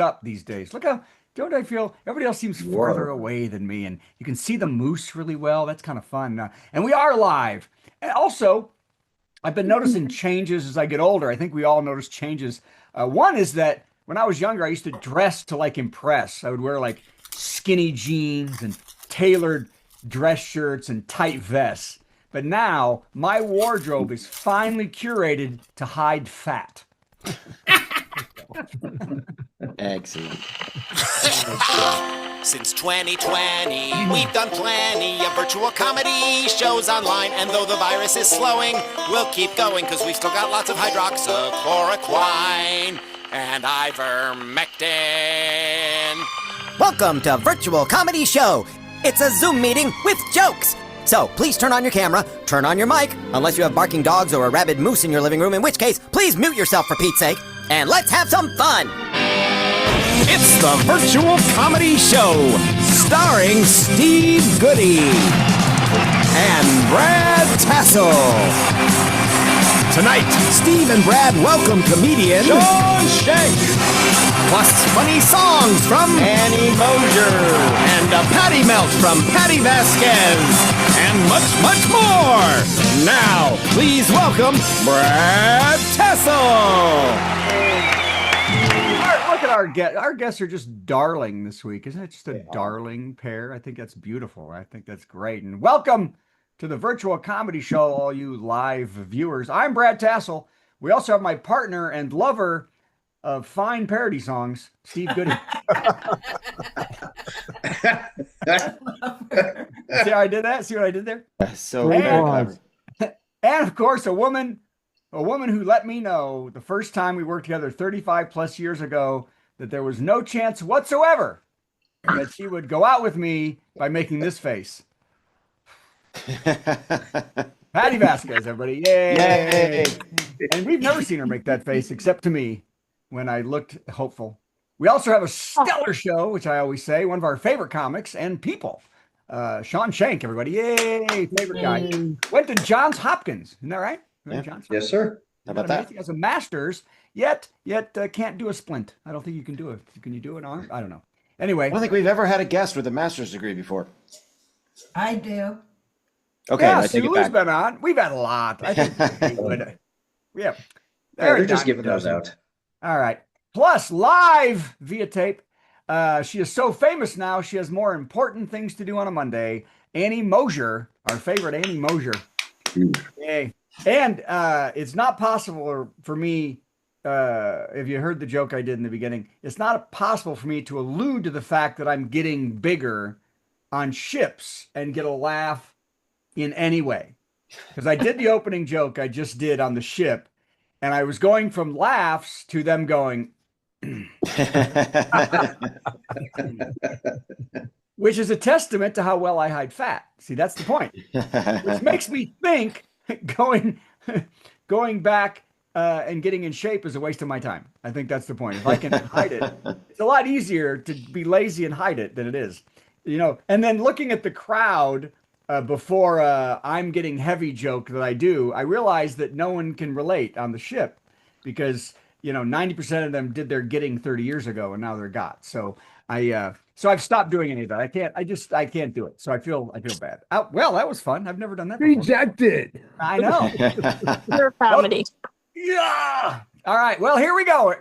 up these days. Look how, don't I feel, everybody else seems farther away than me, and you can see the moose really well. That's kind of fun. And we are live. And also, I've been noticing changes as I get older. I think we all notice changes. One is that when I was younger, I used to dress to like impress. I would wear like skinny jeans and tailored dress shirts and tight vests. But now my wardrobe is finally curated to hide fat. Excellent. Since 2020, we've done plenty of virtual comedy shows online, and though the virus is slowing, we'll keep going because we've still got lots of hydroxychloroquine and ivermectin. Welcome to Virtual Comedy Show. It's a Zoom meeting with jokes. So please turn on your camera, turn on your mic, unless you have barking dogs or a rabid moose in your living room, in which case, please mute yourself for Pete's sake, and let's have some fun. It's the Virtual Comedy Show, starring Steve Goodie and Brad Tassell. Tonight, Steve and Brad welcome comedian Sean Shanks, plus funny songs from Annie Mosher and a patty melt from Patti Vasquez, and much, much more. Now, please welcome Brad Tassell. Look at our guests. Our guests are just darling this week. Isn't it just a darling pair? I think that's beautiful. I think that's great. And welcome to the Virtual Comedy Show, all you live viewers. I'm Brad Tassell. We also have my partner and lover of fine parody songs, Steve Goodie. See how I did that? See what I did there? So and of course, a woman who let me know the first time we worked together 35 plus years ago that there was no chance whatsoever that she would go out with me by making this face. Patti Vasquez, everybody. Yay. Yay. And we've never seen her make that face except to me when I looked hopeful. We also have a stellar show, which I always say, one of our favorite comics and people. Sean Shanks, everybody. Yay. Favorite guy. Went to Johns Hopkins. Isn't that right? Yeah. Yes, sir. How about that? He has a master's, yet can't do a splint. I don't think you can do it. Can you do an arm? I don't know. Anyway. I don't think we've ever had a guest with a master's degree before. I do. Okay, yeah, I take it Sulu's back. been on. We've had a lot. I think we would. Yeah. They're just giving those out. All right. Plus, live via tape. She is so famous now, she has more important things to do on a Monday. Annie Mosher, our favorite Annie Mosher. Yay. And it's not possible for me, if you heard the joke I did in the beginning, it's not possible for me to allude to the fact that I'm getting bigger on ships and get a laugh in any way. Because I did the opening joke I just did on the ship, and I was going from laughs to them going, which is a testament to how well I hide fat. See, that's the point. Which makes me think going back and getting in shape is a waste of my time. I think that's the point. If I can hide it, it's a lot easier to be lazy and hide it than it is. And then looking at the crowd before I'm getting heavy joke that I do, I realize that no one can relate on the ship because 90% of them did their getting 30 years ago and now they're got. So I've stopped doing any of that. I can't do it. So I feel bad. Well, that was fun. I've never done that before. Rejected. I know. Your comedy. Yeah. All right. Well, here we go.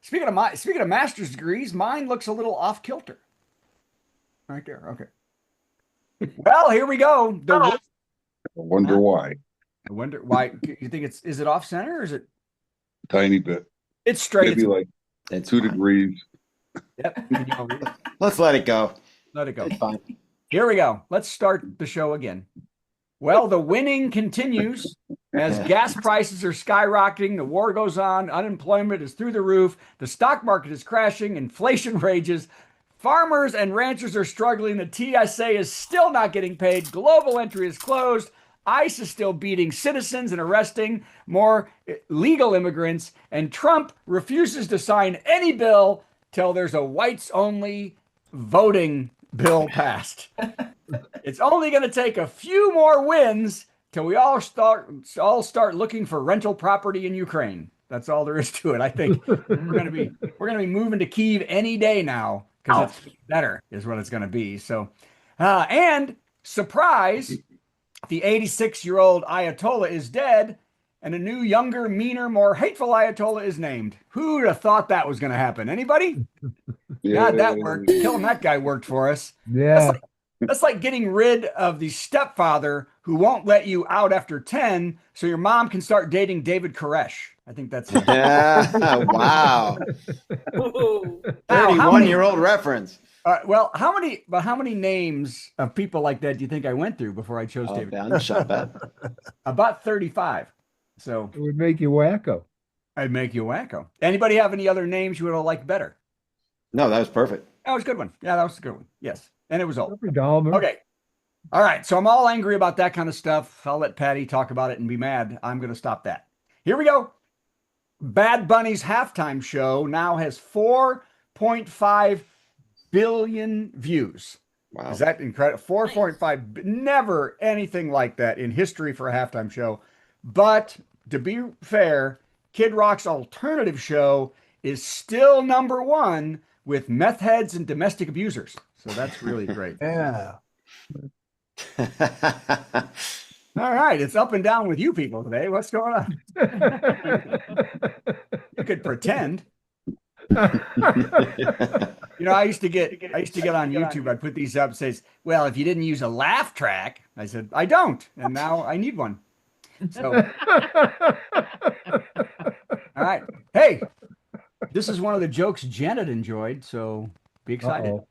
Speaking of master's degrees, mine looks a little off kilter. Right there. Okay. Well, here we go. I wonder why. I wonder why. You think is it off center or is it Tiny bit. It's straight? Maybe like It's 2 fine. degrees. Yep. Let's let it go. Let it go. It's fine. Here we go. Let's start the show again. Well, the winning continues as gas prices are skyrocketing. The war goes on. Unemployment is through the roof. The stock market is crashing. Inflation rages. Farmers and ranchers are struggling. The TSA is still not getting paid. Global entry is closed. ICE is still beating citizens and arresting more legal immigrants. And Trump refuses to sign any bill till there's a whites-only voting bill passed. It's only going to take a few more wins till we all start looking for rental property in Ukraine. That's all there is to it. I think we're gonna be moving to Kyiv any day now because it's better is what it's gonna be. So, and surprise, the 86-year-old Ayatollah is dead, and a new, younger, meaner, more hateful Ayatollah is named. Who'd have thought that was gonna happen? Anybody? God, that worked. Killing that guy worked for us. Yeah. That's like getting rid of the stepfather who won't let you out after 10 so your mom can start dating David Koresh. I think that's it. Yeah. Wow. 31-year-old reference. Well, how many names of people like that do you think I went through before I chose David? About 35. So it would make you wacko. I'd make you wacko. Anybody have any other names you would have liked better? No, that was perfect. That was a good one. Yeah, that was a good one. Yes. And it was old. Dahmer. Okay. All right. So I'm all angry about that kind of stuff. I'll let Patty talk about it and be mad. I'm going to stop that. Here we go. Bad Bunny's halftime show now has 4.5 billion views. Wow. Is that incredible? 4.5. Never anything like that in history for a halftime show. But to be fair, Kid Rock's alternative show is still number one with meth heads and domestic abusers. So that's really great. Yeah. All right. It's up and down with you people today. What's going on? You could pretend. I used to get on YouTube. I'd put these up and says, well, if you didn't use a laugh track, I said, I don't. And now I need one. So, all right. Hey, this is one of the jokes Janet enjoyed. So be excited. Uh-oh.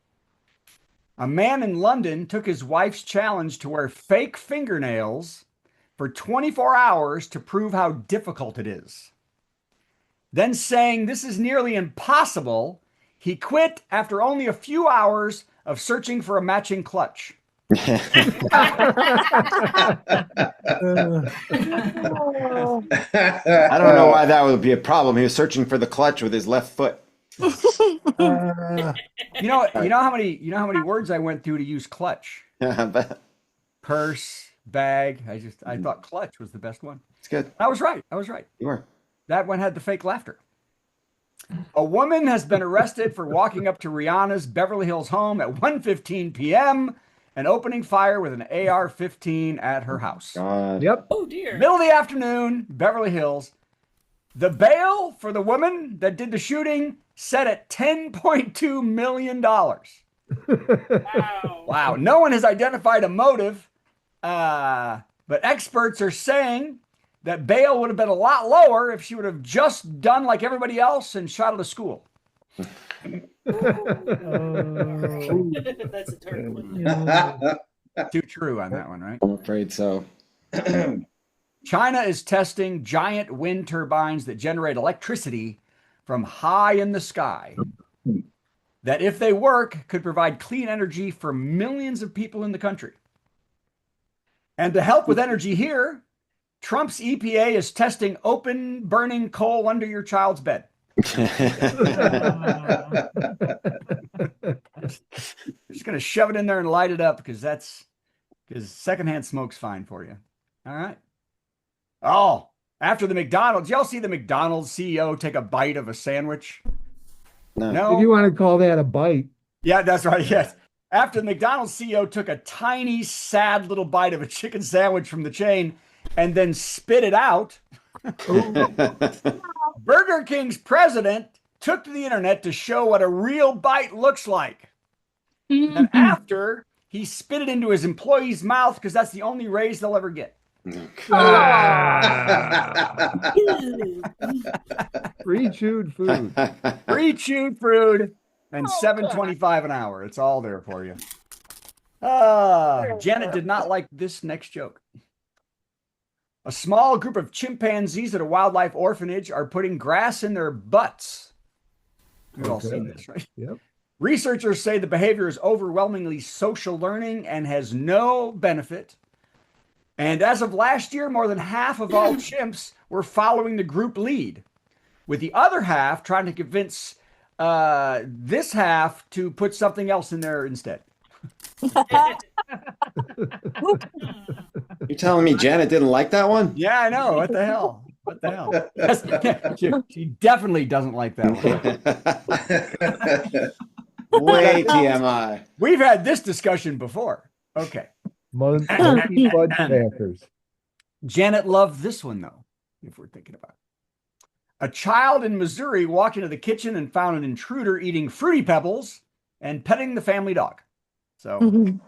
A man in London took his wife's challenge to wear fake fingernails for 24 hours to prove how difficult it is. Then saying this is nearly impossible, he quit after only a few hours of searching for a matching clutch. I don't know why that would be a problem. He was searching for the clutch with his left foot. You know how many words I went through to use clutch? Purse, bag. I thought clutch was the best one. It's good. I was right. You were. That one had the fake laughter. A woman has been arrested for walking up to Rihanna's Beverly Hills home at 1:15 p.m. and opening fire with an AR-15 at her house. God. Yep. Oh dear. Middle of the afternoon, Beverly Hills. The bail for the woman that did the shooting set at $10.2 million. Wow. Wow. No one has identified a motive, but experts are saying that bail would have been a lot lower if she would have just done like everybody else and shot at a school. That's a terrible one. Too true on that one, right? I'm afraid so. China is testing giant wind turbines that generate electricity from high in the sky that, if they work, could provide clean energy for millions of people in the country. And to help with energy here, Trump's EPA is testing open burning coal under your child's bed. Just going to shove it in there and light it up because secondhand smoke's fine for you. All right. Oh, after the McDonald's, y'all see the McDonald's CEO take a bite of a sandwich? No. If you want to call that a bite. Yeah, that's right. Yes. After the McDonald's CEO took a tiny, sad little bite of a chicken sandwich from the chain and then spit it out, Burger King's president took to the internet to show what a real bite looks like. And after, he spit it into his employee's mouth because that's the only raise they'll ever get. Free chewed food. Free chewed food and $7.25 an hour. It's all there for you. Janet did not like this next joke. A small group of chimpanzees at a wildlife orphanage are putting grass in their butts. We've all seen this, right? Yep. Researchers say the behavior is overwhelmingly social learning and has no benefit. And as of last year, more than half of all chimps were following the group lead, with the other half trying to convince this half to put something else in there instead. You're telling me Janet didn't like that one? Yeah, I know. What the hell? What the hell? She definitely doesn't like that one. Way TMI. We've had this discussion before. Okay. Monkey Bud Packers. Janet loved this one, though, if we're thinking about it. A child in Missouri walked into the kitchen and found an intruder eating Fruity Pebbles and petting the family dog. So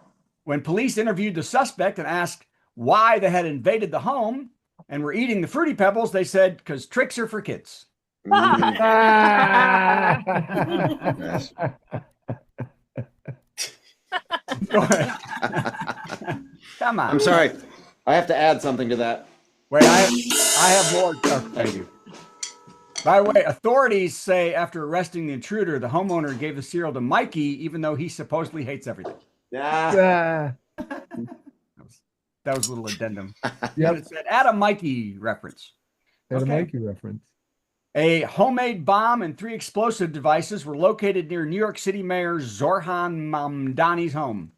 when police interviewed the suspect and asked why they had invaded the home and were eating the Fruity Pebbles, they said, because tricks are for kids. Yes. Go ahead. Come on. I'm sorry. I have to add something to that. Wait, I have more. Oh, thank you. By the way, authorities say after arresting the intruder, the homeowner gave the cereal to Mikey, even though he supposedly hates everything. Yeah. That was a little addendum. Yep. It said, add a Mikey reference. Got a Okay. Mikey reference. A homemade bomb and 3 explosive devices were located near New York City Mayor Zohran Mamdani's home.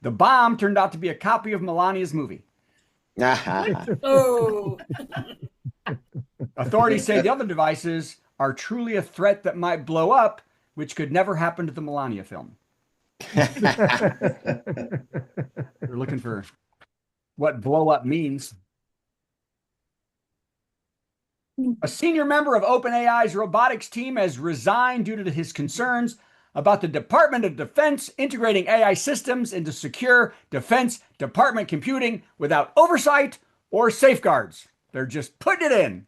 The bomb turned out to be a copy of Melania's movie. Oh. Authorities say the other devices are truly a threat that might blow up, which could never happen to the Melania film. They're looking for what blow up means. A senior member of OpenAI's robotics team has resigned due to his concerns about the Department of Defense integrating AI systems into secure Defense Department computing without oversight or safeguards. They're just putting it in.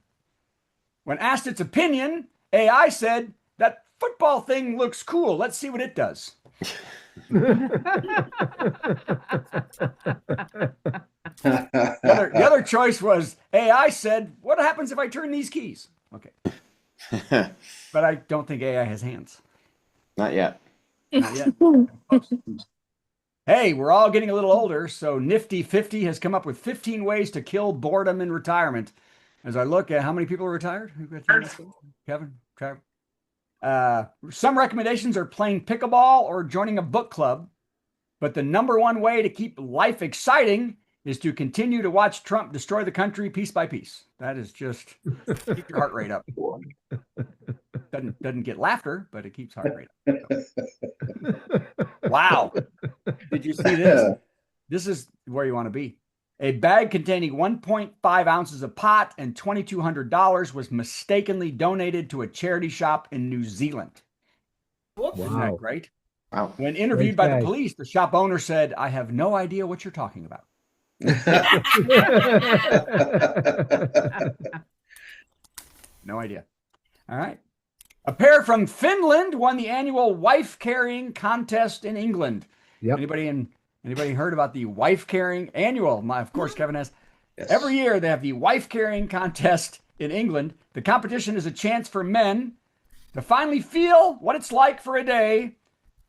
When asked its opinion, AI said, that football thing looks cool. Let's see what it does. The other choice was AI said, what happens if I turn these keys? Okay. But I don't think AI has hands. Not yet. Not yet. Hey, we're all getting a little older, so Nifty 50 has come up with 15 ways to kill boredom in retirement. As I look at how many people are retired, Kevin, Trevor. Some recommendations are playing pickleball or joining a book club, but the number one way to keep life exciting is to continue to watch Trump destroy the country piece by piece. That is just keep your heart rate up. Doesn't get laughter, but it keeps heart rate up. Wow. Did you see this? This is where you want to be. A bag containing 1.5 ounces of pot and $2,200 was mistakenly donated to a charity shop in New Zealand. Isn't that great? Wow. When interviewed by the police, the shop owner said, I have no idea what you're talking about. No idea. All right. A pair from Finland won the annual wife carrying contest in England. Yep. Anybody heard about the wife carrying annual? Of course, Kevin has. Yes. Every year they have the wife carrying contest in England. The competition is a chance for men to finally feel what it's like for a day,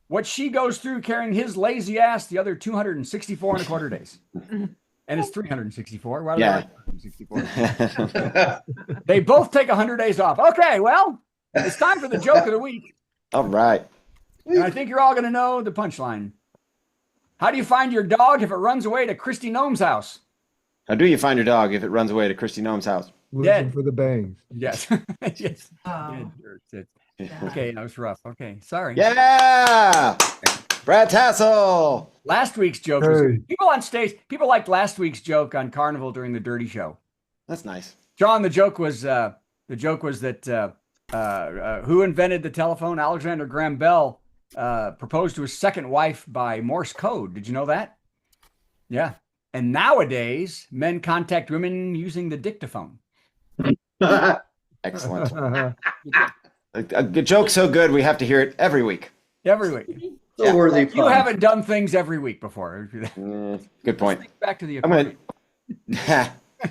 what she goes through carrying his lazy ass the other 264 and a quarter days. And it's 364. Why yeah. 364? They both take 100 days off. Okay, well, it's time for the joke of the week. All right. And I think you're all going to know the punchline. How do you find your dog if it runs away to Christy Gnome's house? How do you find your dog if it runs away to Christy Gnome's house? Looking for the bangs. Yes. Yes. Oh. Okay, that was rough. Okay, sorry. Yeah! Brad Tassell! Last week's joke was people on stage. People liked last week's joke on Carnival during the Dirty Show. That's nice. John, the joke was that who invented the telephone? Alexander Graham Bell proposed to his second wife by Morse code. Did you know that? Yeah. And nowadays, men contact women using the dictaphone. Excellent. A joke so good, we have to hear it every week. Every week. So worthy. You haven't done things every week before. Good point. Back to the accordion. All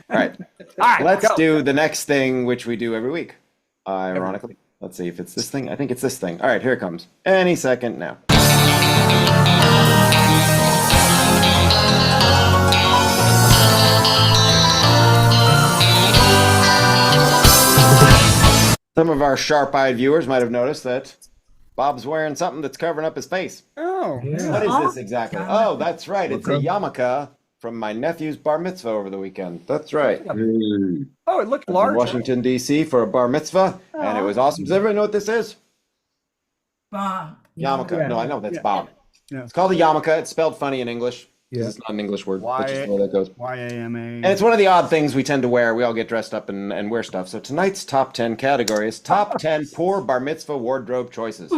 right. Let's do the next thing, which we do every week. Ironically. Let's see if it's this thing. I think it's this thing. All right, here it comes. Any second now. Some of our sharp-eyed viewers might have noticed that Bob's wearing something that's covering up his face. Oh. Yeah. What is this exactly? Oh, that's right. It's a yarmulke from my nephew's bar mitzvah over the weekend. That's right. Oh, it looked In large. Washington, D.C. for a bar mitzvah, and it was awesome. Does everybody know what this is? Bob. Yarmulke. Yeah. No, I know that's Yeah. Bob. Yeah. It's called a yarmulke. It's spelled funny in English. Yeah. It's not an English word. That's just the way that goes. YAMA. And it's one of the odd things we tend to wear. We all get dressed up and wear stuff. So tonight's top 10 category is top 10 poor bar mitzvah wardrobe choices.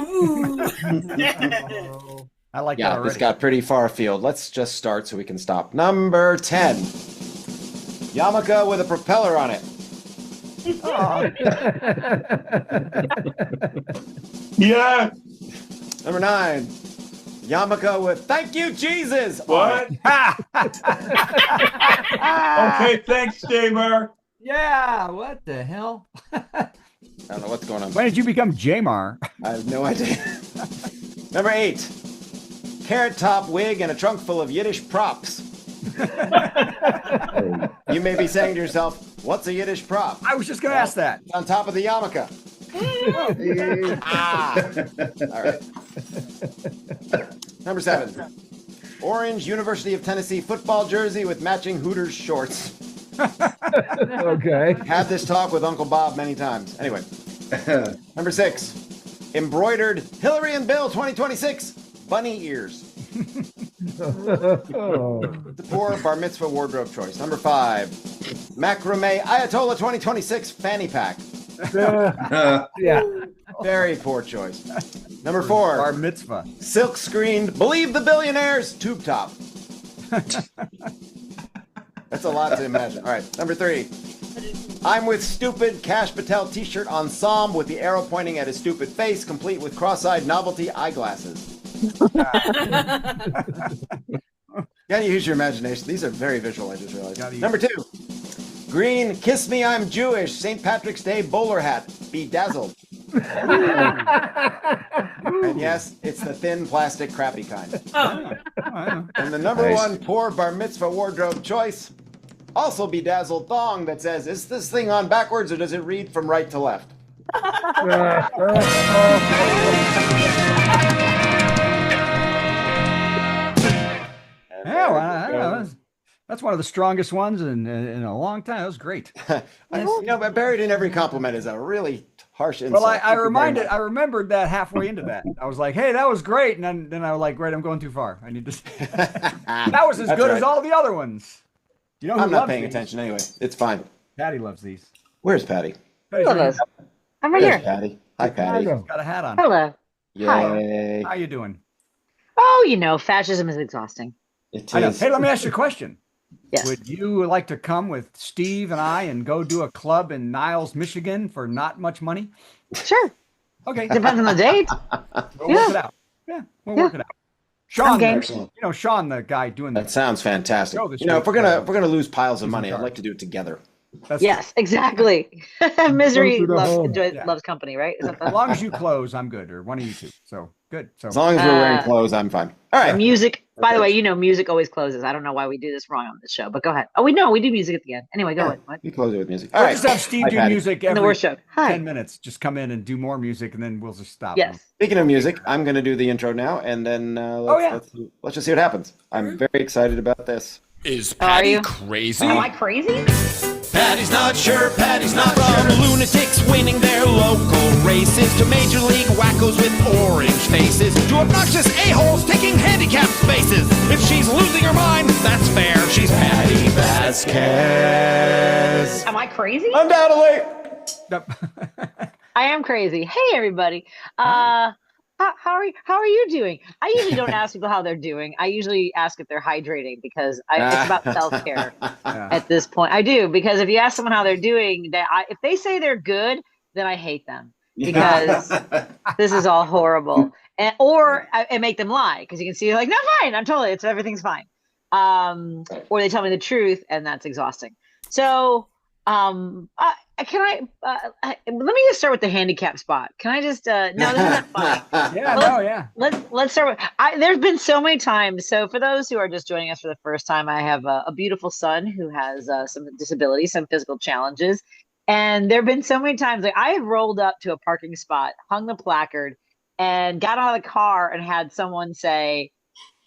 I like that Yeah, already. this got pretty far afield. Let's just start so we can stop. Number 10. Yarmulke with a propeller on it. Yeah. Number 9. Yarmulke with "Thank you, Jesus." What? Okay, thanks, Damer. Yeah, what the hell? I don't know what's going on. When did you become Jamar? I have no idea. Number 8. Carrot top wig and a trunk full of Yiddish props. You may be saying to yourself, what's a Yiddish prop? I was just going to ask that. It's on top of the yarmulke. All right. Number 7. Orange University of Tennessee football jersey with matching Hooters shorts. Okay. Had this talk with Uncle Bob many times. Anyway. Number 6. Embroidered Hillary and Bill 2026 bunny ears. Oh. The poor bar mitzvah wardrobe choice. Number 5. Macrame Ayatollah 2026 fanny pack. Yeah. Very poor choice. Number 4. Bar mitzvah. Silk screened Believe the Billionaires tube top. That's a lot to imagine. All right. Number 3. I'm with stupid Cash Patel t-shirt ensemble with the arrow pointing at his stupid face, complete with cross-eyed novelty eyeglasses. Gotta use your imagination. These are very visual, I just realized. Number 2. Green Kiss Me I'm Jewish St. Patrick's Day bowler hat. Bedazzled. And yes, it's the thin plastic crappy kind. And the number 1 poor bar mitzvah wardrobe choice, also bedazzled thong that says, is this thing on backwards or does it read from right to left? Yeah, well, I don't know. That's one of the strongest ones in a long time. That was great. But buried in every compliment is a really harsh insult. Well, I Thank you very much. remembered that halfway into that. I was like, hey, that was great. And then I was like, right, I'm going too far. I need to. That was as That's good right. as all the other ones. You know who I'm not loves paying these? attention anyway. It's fine. Patty loves these. Where's Patty? Patty's Hello. right here. I'm right There's here. Patty. Hi, Patty. Chicago. Got a hat on. Hello. Yay. How you doing? Oh, you know, fascism is exhausting. It I know. is. Hey, let me ask you a question. Yes. Would you like to come with Steve and I and go do a club in Niles, Michigan for not much money? Sure. Okay. Depends on the date. We'll work it out. Yeah, we'll work it out. Sean, game. Sean, the guy doing That sounds fantastic. Show this You know, week, if we're gonna lose piles of He's in money, I'd charge. like to do it together. That's Yes, exactly. Misery Go to the home. loves company, right? Is that As the long as you close, I'm good, or one of you two. So good. So As long as we're wearing clothes, I'm fine. All right. music? By the way, you know, music always closes. I don't know why we do this wrong on this show, but go ahead. Oh, we do music at the end. Anyway, go ahead. What? You close it with music. All we'll right. just have Steve Hi, do Patty. music In the every worst show. Hi. 10 minutes. Just come in and do more music, and then we'll just stop. Yes. Speaking of music, I'm going to do the intro now, and then let's just see what happens. I'm very excited about this. Is How are Patty you? crazy? Am I crazy? Patty's not sure, Patty's not From lunatics winning their local races to major league wackos with orange faces to obnoxious a-holes taking handicapped spaces. If she's losing her mind, that's fair. She's Patti Vasquez. Am I crazy? Undoubtedly. I am crazy. Hey, everybody. How are you doing? I usually don't ask people how they're doing. I usually ask if they're hydrating because it's about self-care at this point. I do, because if you ask someone how they're doing, if they say they're good, then I hate them because this is all horrible. Or I make them lie because you can see like, no, fine. Everything's fine. Or they tell me the truth and that's exhausting. So let me just start with the handicap spot. Can I just no, this isn't fun. Let's start with there's been so many times. So for those who are just joining us for the first time, I have a beautiful son who has some disabilities, some physical challenges. And there have been so many times like I have rolled up to a parking spot, hung the placard, and got out of the car and had someone say,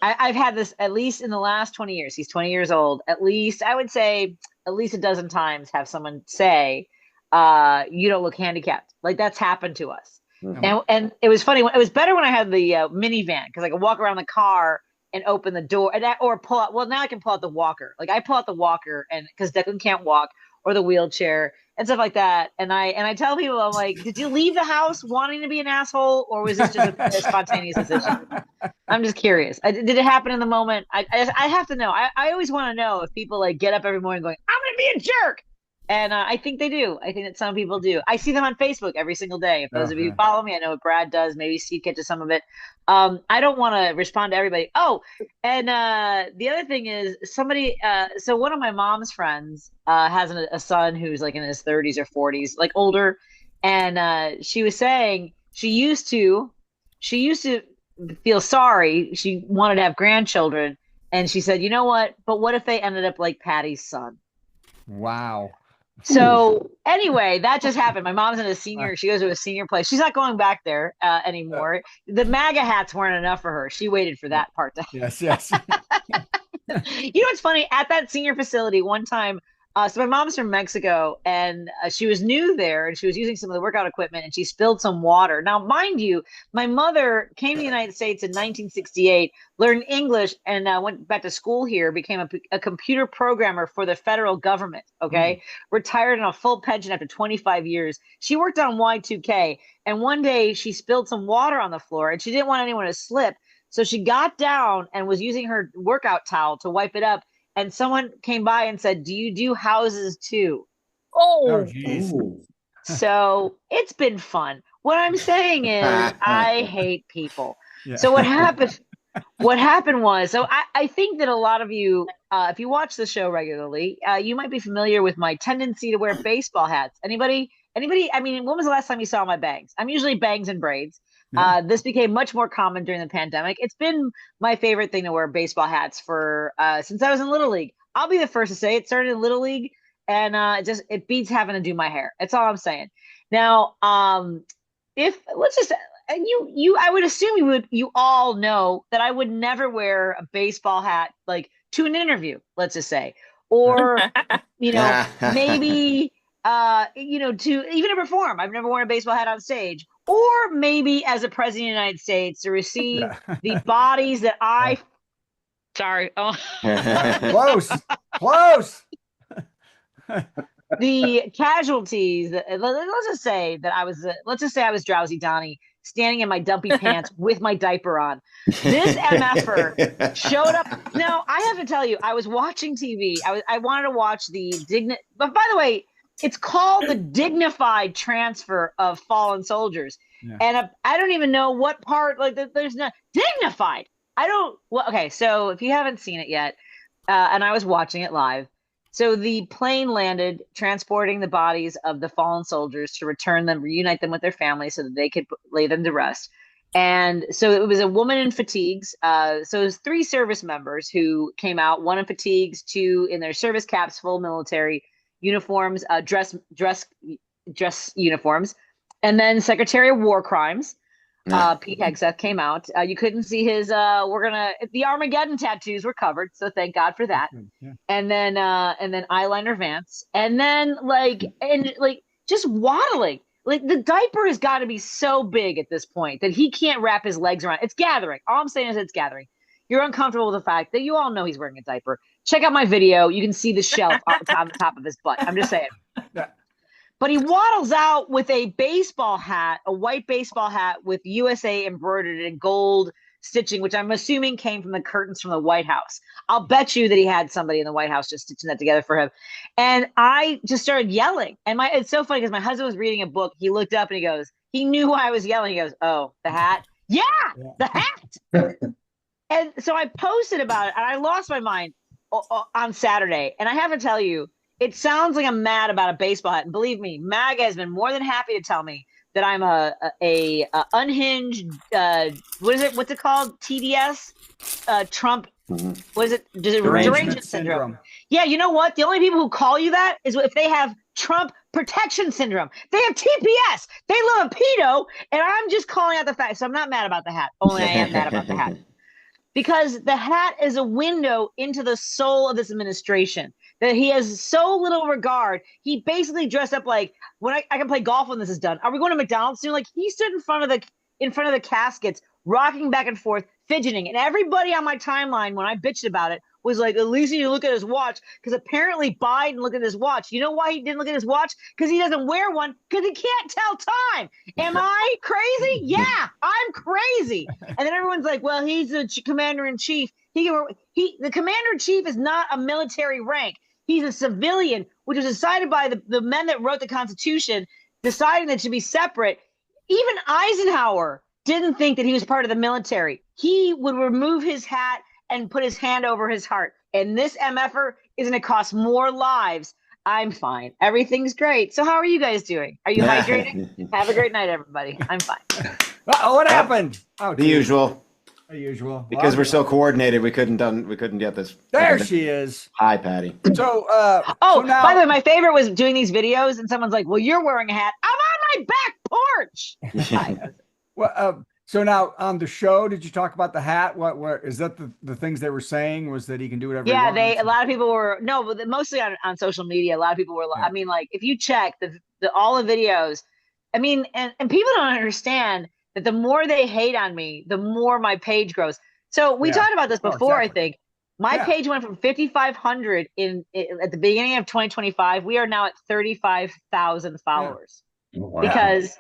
I've had this at least in the last 20 years. He's 20 years old. At least I would say at least a dozen times have someone say, you don't look handicapped. Like that's happened to us. And it was funny. It was better when I had the minivan because I could walk around the car and open the door or pull out. Well, now I can pull out the walker. Like I pull out the walker and because Declan can't walk or the wheelchair and stuff like that. And I tell people, I'm like, did you leave the house wanting to be an asshole or was this just a spontaneous decision? I'm just curious. Did it happen in the moment? I have to know. I always want to know if people like get up every morning going, I'm going to be a jerk. And I think they do. I think that some people do. I see them on Facebook every single day. If those of you who follow me, I know what Brad does. Maybe Steve catches some of it. I don't want to respond to everybody. Oh, and the other thing is somebody. So one of my mom's friends has a son who's like in his 30s or 40s, like older, and she was saying she used to feel sorry. She wanted to have grandchildren, and she said, you know what? But what if they ended up like Patty's son? Wow. So anyway, that just happened. My mom's in a senior. She goes to a senior place. She's not going back there anymore. The MAGA hats weren't enough for her. She waited for that part to happen. Yes. You know what's funny? At that senior facility one time, so my mom's from Mexico, and she was new there, and she was using some of the workout equipment, and she spilled some water. Now, mind you, my mother came to the United States in 1968, learned English, and went back to school here, became a computer programmer for the federal government, okay? Retired on a full pension after 25 years. She worked on Y2K, and one day she spilled some water on the floor, and she didn't want anyone to slip, so she got down and was using her workout towel to wipe it up. And someone came by and said, do you do houses too? Oh, geez. So it's been fun. What I'm saying is I hate people. Yeah. So what happened was, so I think that a lot of you, if you watch the show regularly, you might be familiar with my tendency to wear baseball hats. Anybody? I mean, when was the last time you saw my bangs? I'm usually bangs and braids. This became much more common during the pandemic. It's been my favorite thing to wear baseball hats for since I was in Little League. I'll be the first to say it started in Little League, and it beats having to do my hair. That's all I'm saying. Now, if let's just I would assume you all know that I would never wear a baseball hat like to an interview. Let's just say, or maybe to even to perform. I've never worn a baseball hat on stage. Or maybe as a president of the United States to receive the bodies that sorry. Oh. Close. The casualties. Let's just say I was Drowsy Donnie standing in my dumpy pants with my diaper on. This MFer showed up. Now, I have to tell you, I was watching TV. I wanted to watch but by the way, it's called the dignified transfer of fallen soldiers. Yeah. And I don't even know what part, like there's not dignified. Okay. So if you haven't seen it yet, and I was watching it live. So the plane landed transporting the bodies of the fallen soldiers to reunite them with their families so that they could lay them to rest. And so it was a woman in fatigues. So it was 3 service members who came out, 1 in fatigues, 2 in their service caps, full military uniforms, dress uniforms, and then Secretary of War Crimes, Pete Hegseth came out. You couldn't see his. The Armageddon tattoos were covered, so thank God for that. Yeah. And then eyeliner Vance, and then just waddling. Like the diaper has got to be so big at this point that he can't wrap his legs around. It's gathering. All I'm saying is it's gathering. You're uncomfortable with the fact that you all know he's wearing a diaper. Check out my video. You can see the shelf on the top of his butt. I'm just saying. Yeah. But he waddles out with a baseball hat, a white baseball hat with USA embroidered in gold stitching, which I'm assuming came from the curtains from the White House. I'll bet you that he had somebody in the White House just stitching that together for him. And I just started yelling. And it's so funny because my husband was reading a book. He looked up and he knew why I was yelling. He goes, oh, the hat? Yeah. The hat. And so I posted about it and I lost my mind on Saturday. And I have to tell you, it sounds like I'm mad about a baseball hat. And believe me, MAGA has been more than happy to tell me that I'm a unhinged, what's it called? TDS? Trump, what is it? Derangement syndrome. Yeah, you know what? The only people who call you that is if they have Trump protection syndrome. They have TPS. They live in pedo, and I'm just calling out the fact. So I'm not mad about the hat. Only I am mad about the hat. because the hat is a window into the soul of this administration. That he has so little regard. He basically dressed up like when I can play golf when this is done. Are we going to McDonald's soon? Like he stood in front of the caskets, rocking back and forth, fidgeting, and everybody on my timeline when I bitched about it was like, at least you look at his watch, because apparently Biden looked at his watch. You know why he didn't look at his watch? Because he doesn't wear one, because he can't tell time. Am I crazy? Yeah, I'm crazy. And then everyone's like, well, he's the commander-in-chief. The commander-in-chief is not a military rank. He's a civilian, which was decided by the men that wrote the Constitution, deciding that it should be separate. Even Eisenhower didn't think that he was part of the military. He would remove his hat and put his hand over his heart. And this MFer is going to cost more lives. I'm fine. Everything's great. So how are you guys doing? Are you hydrating? Have a great night, everybody. I'm fine. What happened? Oh, the usual. The usual. Because we're so coordinated, we couldn't get this. There she is. Hi, Patty. So, so now, by the way, my favorite was doing these videos, and someone's like, "Well, you're wearing a hat. I'm on my back porch." Well, so now on the show, did you talk about the hat? What is that? The things they were saying was that he can do whatever. Yeah, he wants? a lot of people were but mostly on social media. A lot of people were. Yeah. I mean, like if you check all the videos, I mean, and people don't understand that the more they hate on me, the more my page grows. So we talked about this before. Exactly. I think my page went from 5,500 at the beginning of 2025. We are now at 35,000 followers. Wow. Because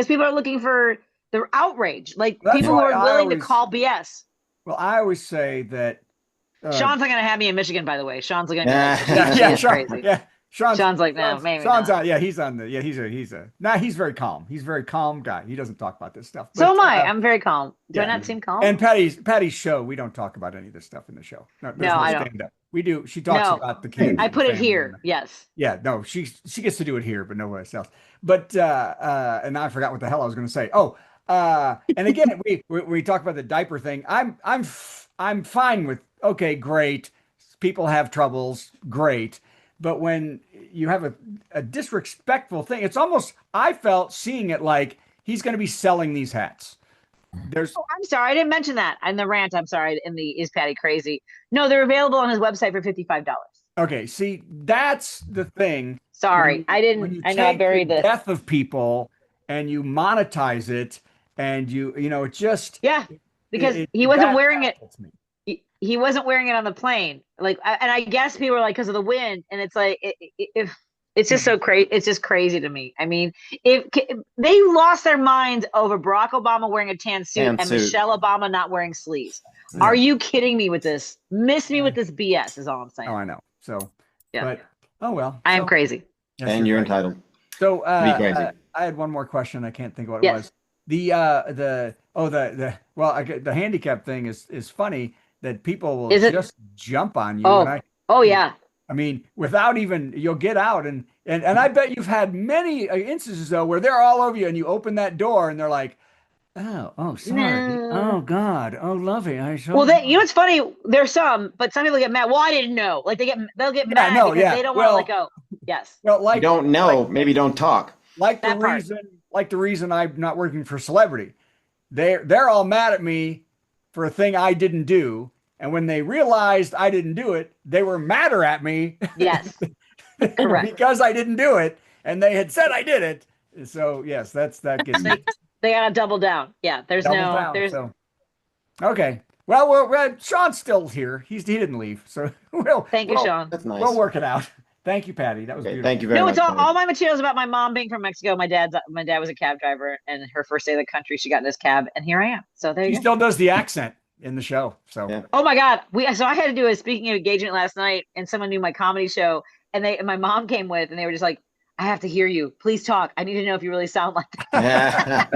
people are looking for the outrage, like people who are willing to call BS. Well, I always say that Sean's not going to have me in Michigan, by the way. Sean's going to crazy. Yeah, Sean's like, no, maybe Sean's not. on. Yeah, he's on the. Yeah, he's very calm. He's a very calm guy. He doesn't talk about this stuff. But, so am I. I'm very calm. Do I not seem calm? And Patty's show, we don't talk about any of this stuff in the show. No, I don't. Stand-up. We do. She talks about the kids. I put it here. Yes. Yeah. No, she gets to do it here, but nowhere else. But and now I forgot what the hell I was going to say. Oh, and again, we talk about the diaper thing. I'm fine with. Okay, great. People have troubles. Great. But when you have a disrespectful thing, it's almost, I felt seeing it like he's going to be selling these hats. I'm sorry. I didn't mention that in the rant. I'm sorry. In the Is Patty Crazy? No, they're available on his website for $55. Okay. See, that's the thing. Sorry. I didn't. I know I buried the death of people and you monetize it and it just. Yeah. Because he wasn't wearing it. He wasn't wearing it on the plane. And I guess people were like, because of the wind. And it's like, if it's just so crazy. It's just crazy to me. I mean, if they lost their minds over Barack Obama wearing a tan suit and Michelle Obama not wearing sleeves. Yeah. Are you kidding me with this? Miss me with this BS is all I'm saying. Oh, I know. So, yeah. But, oh, well. I am crazy. And you're entitled. So, I had one more question. I can't think of what it was. The handicap thing is funny. That people will just jump on you. Yeah. I mean, without even, you'll get out and I bet you've had many instances though where they're all over you and you open that door and they're like, oh, sorry. No. Oh God. Oh, lovey. You know what's funny? There's some, but some people get mad. Well, I didn't know. Like they'll get mad because they don't want to let go. Yes. Well, you don't know, maybe don't talk. Like the reason I'm not working for Celebrity. They're all mad at me for a thing I didn't do. And when they realized I didn't do it, they were madder at me. Yes. Correct. Because I didn't do it. And they had said I did it. So yes, that gets me. They gotta double down. Yeah. Okay. Well, Sean's still here. He didn't leave. So thank you, Sean. That's nice. We'll work it out. Thank you, Patty. That was beautiful. Thank you very much. No, it's all my materials about my mom being from Mexico. My dad was a cab driver, and her first day in the country, she got in this cab, and here I am. So there you go. He still does the accent in the show. So Oh my God. So I had to do a speaking engagement last night, and someone knew my comedy show, and my mom came with, and they were just like, I have to hear you. Please talk. I need to know if you really sound like that.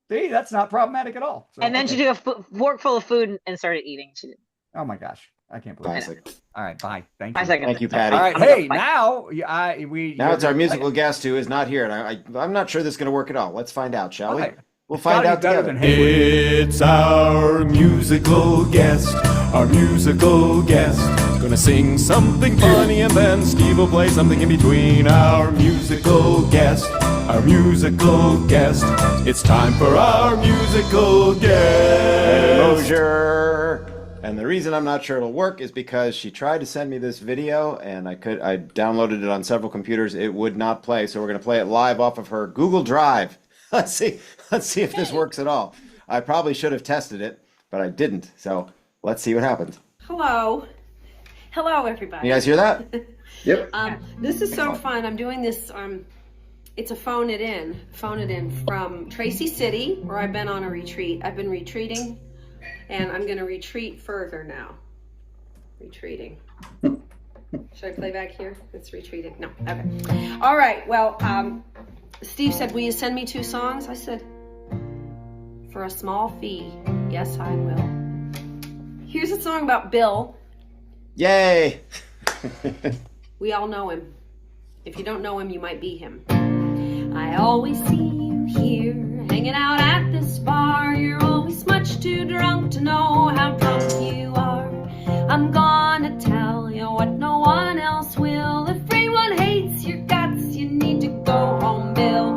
See, that's not problematic at all. So, and then she took a fork full of food and started eating. She did. Oh my gosh. I can't believe it. All right, bye. Thank you. Thank you, Patty. All right, hey, now it's our musical guest who is not here, and I'm not sure this is going to work at all. Let's find out, shall we? We'll find out together. It's our musical guest. Our musical guest. Gonna sing something funny, and then Steve will play something in between. Our musical guest. our musical guest. It's time for our musical guest. Annie Mosher. And the reason I'm not sure it'll work is because she tried to send me this video, and I downloaded it on several computers. It would not play, so we're going to play it live off of her Google Drive. Let's see if this works at all. I probably should have tested it, but I didn't. So let's see what happens. Hello, everybody. You guys hear that? Yep. This is so fun. I'm doing this. It's a phone it in from Tracy City, where I've been on a retreat. I've been retreating, and I'm going to retreat further now. Retreating. Should I play back here? It's retreating. No. Okay. All right. Well, Steve said, "Will you send me 2 songs?" I said, "For a small fee, yes, I will." Here's a song about Bill. Yay! We all know him. If you don't know him, you might be him. I always see you here, hanging out at this bar. You're always much too drunk to know how drunk you are. I'm gonna tell you what no one else will. If everyone hates your guts, you need to go home, Bill.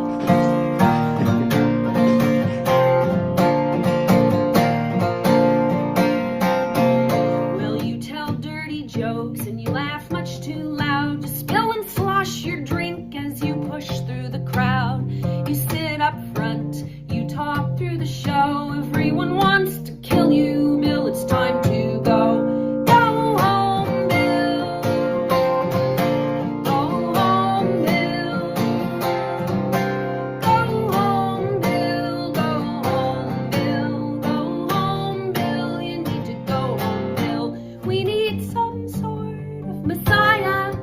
Will you tell dirty jokes and you laugh much too loud? You spill and slosh your drink as you push through the crowd. You sit up front, you talk through the show. Everyone wants to kill you, Bill. It's time to go. Go home, Bill. Go home, Bill. Go home, Bill. Go home, Bill. Go home, Bill. You need to go home, Bill. We need some sort of Messiah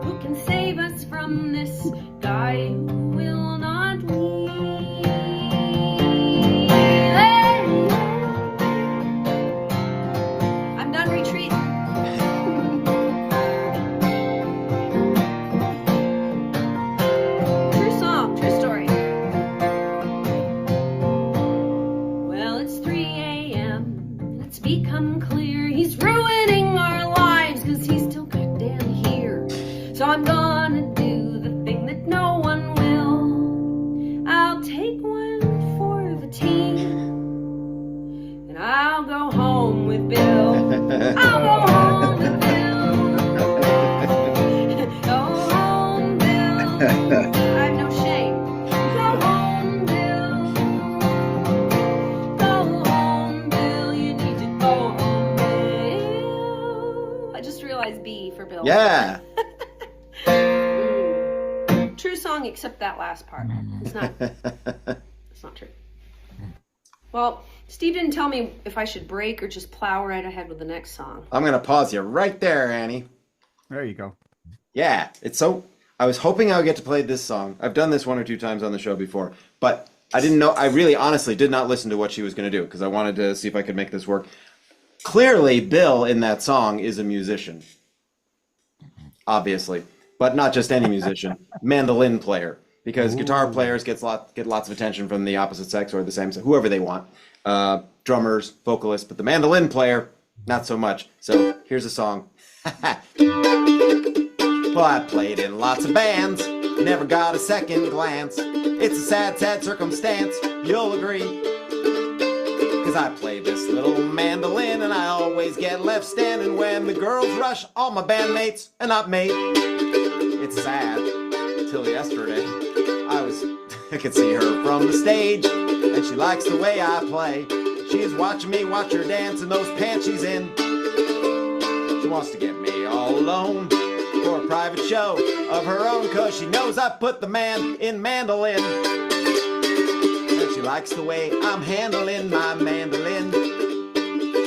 who can save us from this guy who will not leave. Hey. I'm done retreating. True song, true story. Well, it's 3 a.m. It's become clear he's ruining our lives because he's still goddamn here. So I'm gonna do the thing that no one will. I'll take one for the team, and I'll go home with Bill. I'll go home with Bill. Go home, Bill. I have no shame. Go home, Bill. Go home, Bill. You need to go home, Bill. I just realized B for Bill. Yeah. True song, except that last part. It's not. It's not true. Well, Steve didn't tell me if I should break or just plow right ahead with the next song. I'm going to pause you right there, Annie. There you go. Yeah, it's so... I was hoping I would get to play this song. I've done this 1 or 2 times on the show before, but I didn't know... I really, honestly, did not listen to what she was going to do because I wanted to see if I could make this work. Clearly, Bill in that song is a musician. Obviously. But not just any musician. Mandolin player. Because guitar players get lots of attention from the opposite sex or the same sex, whoever they want. Drummers, vocalists, but the mandolin player, not so much. So here's a song. Well, I played in lots of bands, never got a second glance. It's a sad, sad circumstance, you'll agree. Cause I play this little mandolin and I always get left standing when the girls rush all my bandmates and not me. It's sad, till yesterday. I could see her from the stage, and she likes the way I play. She's watching me watch her dance in those pants she's in. She wants to get me all alone for a private show of her own, cause she knows I put the man in mandolin. And she likes the way I'm handling my mandolin.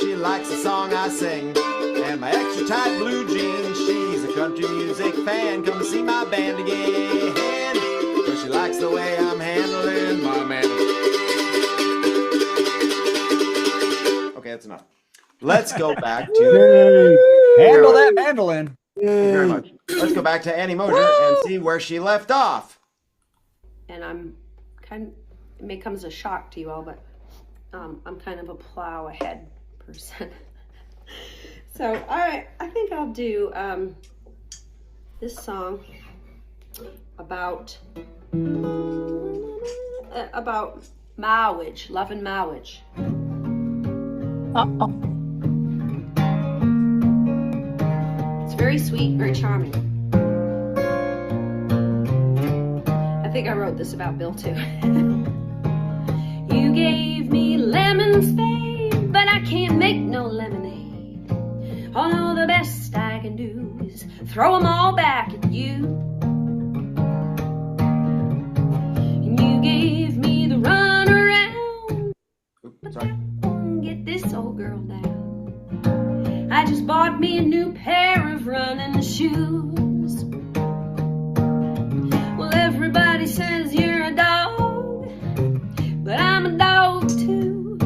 She likes the song I sing and my extra tight blue jeans. She's a country music fan, come to see my band again. Cause she likes the way I'm handling my mandolin. Okay, that's enough. Let's go back to... Handle that mandolin. Thank you very much. Let's go back to Annie Mosher and see where she left off. And I'm kind of, it may come as a shock to you all, but I'm kind of a plow ahead person. So, all right, I think I'll do this song about About marriage, love and marriage. Uh-oh. It's very sweet, very charming. I think I wrote this about Bill too. You gave me lemons, babe, but I can't make no lemonade. Oh no, the best I can do is throw them all back at you. And you gave me the run around. Oops, sorry. Get this old girl down. I just bought me a new pair of running shoes. Well, everybody says you're a dog, but I'm a dog too.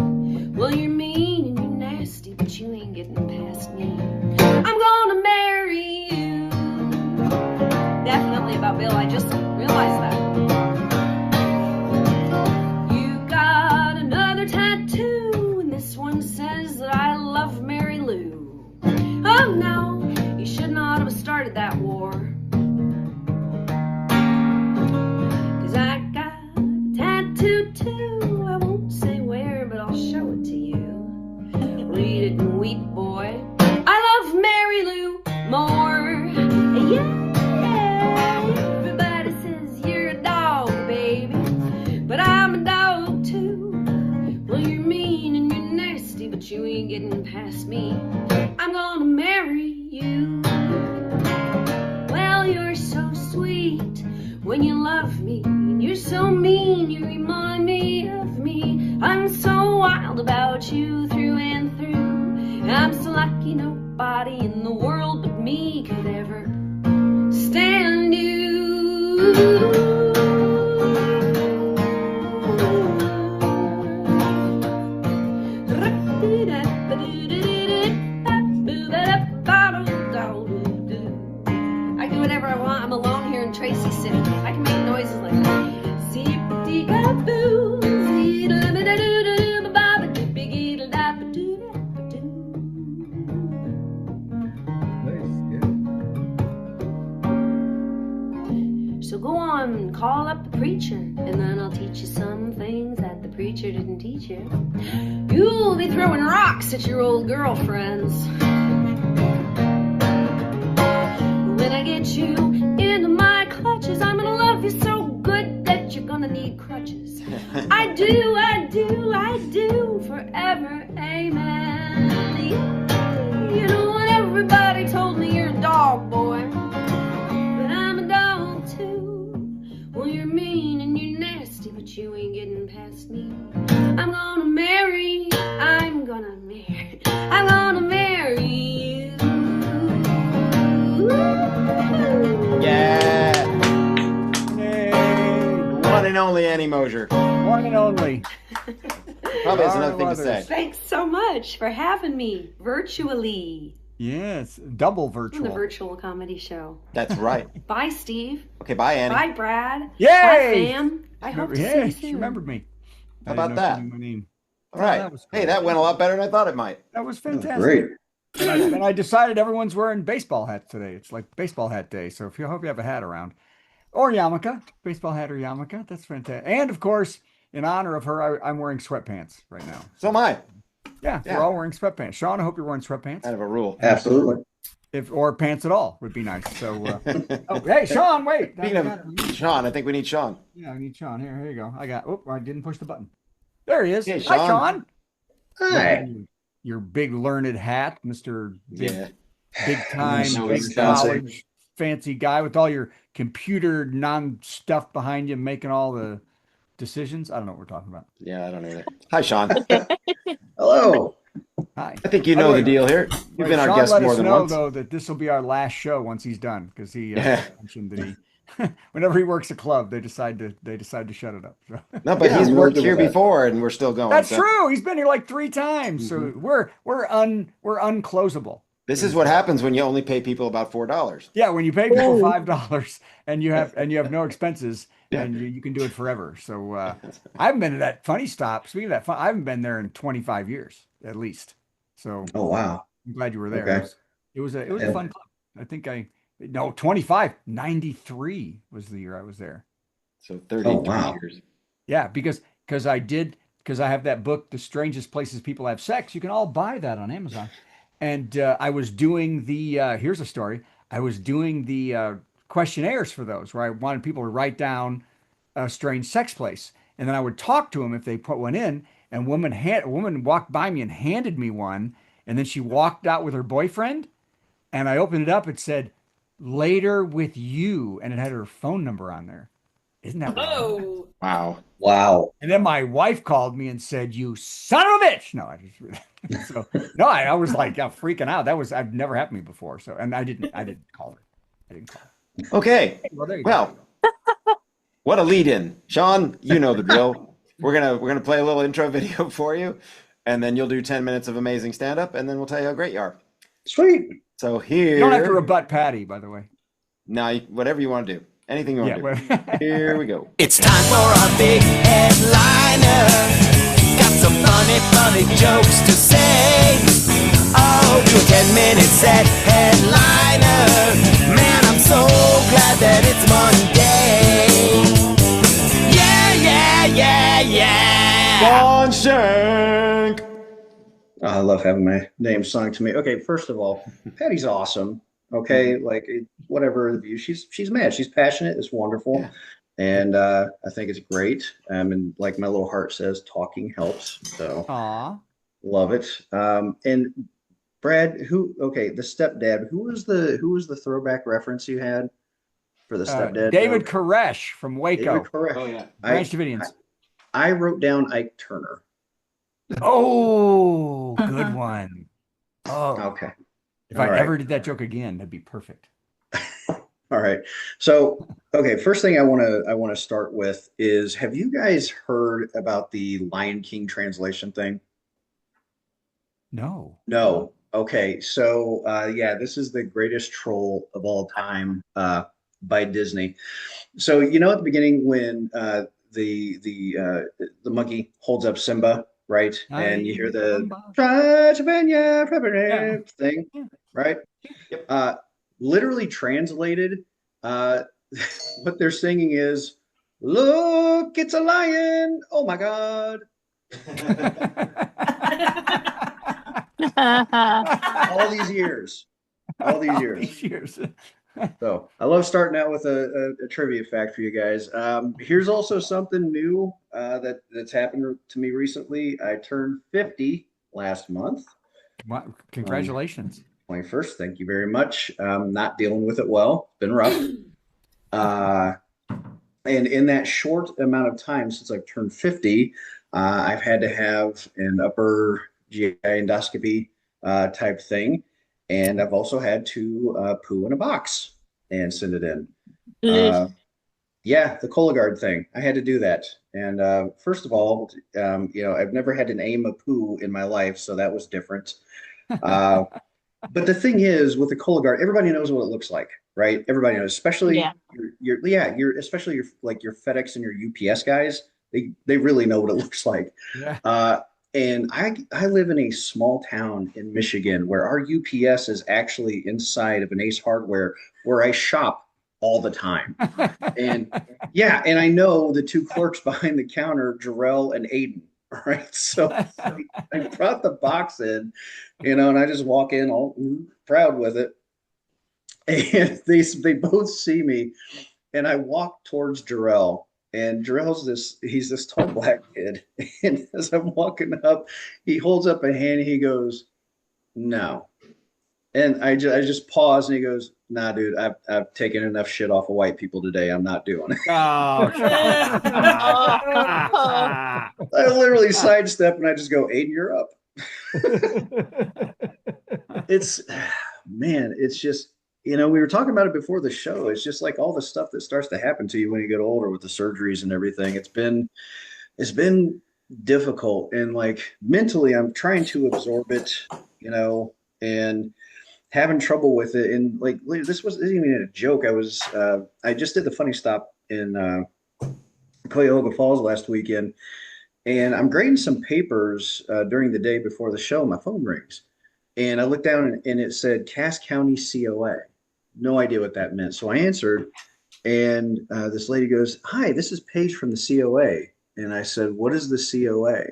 Well, you're mean and you're nasty, but you ain't getting past me. I'm gonna marry you. Definitely about Bill, I just realized that. You got another tattoo, and this one says that I love Mary Lou. Oh no, you should not have started that war. 'Cause I got a tattoo too. I won't say where, but I'll show it to you. Read it and weep, boy. I love Mary Lou more. Yeah, everybody says you're a dog, baby, but I'm a dog too. Well, you're mean and you're nasty, but you ain't getting past me. I'm gonna marry you. Well, you're so sweet when you love me, and you're so mean, you remind me of me. I'm so wild about you through and through. I'm so lucky nobody in the world but me could ever stand you. I can do whatever I want. I'm alone here in Tracy City. I can make noises like that. So go on and call up the preacher, and then I'll teach you some things that the preacher didn't teach you. You'll be throwing rocks at your old girlfriends. When I get you into my clutches, I'm gonna love you so good that you're gonna need crutches. I do, I do, I do, forever, amen. You know what, everybody told me you're a dog, boy, but I'm a dog too. Well, you're mean and you're nasty, but you ain't getting past me. I'm gonna marry, I'm gonna marry, I'm gonna marry you. Yeah. Yay. One and only Annie Mosher. One and only. Probably has another thing to say. Thanks so much for having me virtually. Yes, double On virtual. the virtual comedy show. That's right. Bye, Steve. Okay, bye, Annie. Bye, Brad. Yay! Bye, fam. I hope to see Yeah, you she soon. remembered me. How I didn't about know that? she knew my name. All right. that was cool. Hey, that went a lot better than I thought it might. That was fantastic. Great. And I decided everyone's wearing baseball hats today. It's like baseball hat day. So if you hope you have a hat around, or yarmulke, baseball hat or yarmulke, that's fantastic. And of course, in honor of her, I'm wearing sweatpants right now. So am I. Yeah, Yeah. we're all wearing sweatpants. Sean, I hope you're wearing sweatpants. Kind of a rule. Absolutely. Or pants at all would be nice. So, oh, hey, Sean, wait. Speaking of Sean, I think we need Sean. Yeah, I need Sean. Here you go. I didn't push the button. There he is. Hey, Hi, Sean. Sean. Hi. Your big learned hat, Mr. Yeah. Big time, So big fancy. college, fancy guy with all your computer non-stuff behind you, making all the decisions. I don't know what we're talking about. Yeah, I don't either. Hi, Sean. Hello. Hi. I think you know the deal here. You've been our Sean guest let more us than know, once. though, that this will be our last show once he's done, because he Yeah. mentioned that he, whenever he works a club, they decide to shut it up. So. No, but Yeah, he's we're worked good here with that. before, and we're still going. That's so true. He's been here like 3 times, so we're unclosable. This is what happens when you only pay people about $4. Yeah, when you pay people $5 and you have no expenses, and you can do it forever. So I haven't been to that Funny Stop. Speaking of that, I haven't been there in 25 years at least. So Oh, wow. I'm glad you were there. Okay. It was a fun club. I think 93 was the year I was there. So 33 years. Yeah, because I have that book, The Strangest Places People Have Sex. You can all buy that on Amazon. And I was doing the here's a story. I was doing the questionnaires for those where I wanted people to write down a strange sex place, and then I would talk to them if they put one in. And a woman walked by me and handed me one, and then she walked out with her boyfriend, and I opened it up. It said, "Later with you," and it had her phone number on there. Isn't that Oh, wow. And then my wife called me and said, "You son of a bitch!" No, I just so no, I was like freaking out. I've never happened to me before. So, and I didn't call her. I didn't call her. Okay. Well, there you go. What a lead in. Sean, you know the drill. We're gonna play a little intro video for you, and then you'll do 10 minutes of amazing stand-up, and then we'll tell you how great you are. Sweet. So here, you don't have to rebut Patti, by the way. No, whatever you want to do. Anything you want to do. Here we go. It's time for a big headliner. Got some funny jokes to say. Oh, do a 10-minute set headliner. Man, I'm so glad that it's Monday. Yeah. Sean Shanks. I love having my name sung to me. Okay, first of all, Patty's awesome. Okay, like whatever the view, she's mad. She's passionate. It's wonderful, and I think it's great. And like my little heart says, talking helps. So, love it. And Brad, the stepdad. Who was the throwback reference you had for the stepdad? David Koresh from Waco. David Koresh. Oh yeah, Branch Davidians. I wrote down Ike Turner. Oh, good one. Oh, okay. If I ever did that joke again, that'd be perfect. All right. So, okay, first thing I want to start with is, have you guys heard about the Lion King translation thing? No. Okay. So, this is the greatest troll of all time by Disney. So, at the beginning when the monkey holds up Simba, right? And you hear the thing, right? Yep. Literally translated, what they're singing is, "Look, it's a lion. Oh my God." All these years. So I love starting out with a trivia fact for you guys. Here's also something new that's happened to me recently. I turned 50 last month. Congratulations. 21st. Thank you very much. Not dealing with it well. Been rough. And in that short amount of time since I've turned 50, I've had to have an upper GI endoscopy type thing. And I've also had to poo in a box and send it in. The Cologuard thing. I had to do that. And first of all, I've never had to aim a poo in my life, so that was different. But the thing is, with the Cologuard, everybody knows what it looks like, right? Everybody knows, especially your FedEx and your UPS guys. They really know what it looks like. Yeah. And I live in a small town in Michigan where our UPS is actually inside of an Ace Hardware where I shop all the time. And I know the two clerks behind the counter, Jarrell and Aiden. Right. So I brought the box in, and I just walk in all proud with it. And they both see me, and I walk towards Jarrell. And he's this tall black kid. And as I'm walking up, he holds up a hand and he goes, "No." And I just pause, and he goes, "Nah, dude, I've taken enough shit off of white people today. I'm not doing it." Oh, I literally sidestep and I just go, "Aiden, you're up." It's just, we were talking about it before the show. It's just like all the stuff that starts to happen to you when you get older with the surgeries and everything. It's been difficult, and like mentally I'm trying to absorb it, and having trouble with it. And like, this isn't even a joke. I just did the Funny Stop in Cuyahoga Falls last weekend, and I'm grading some papers during the day before the show. My phone rings, and I looked down and it said Cass County COA. No idea what that meant. So I answered, And this lady goes, "Hi, this is Paige from the COA." And I said, "What is the COA?"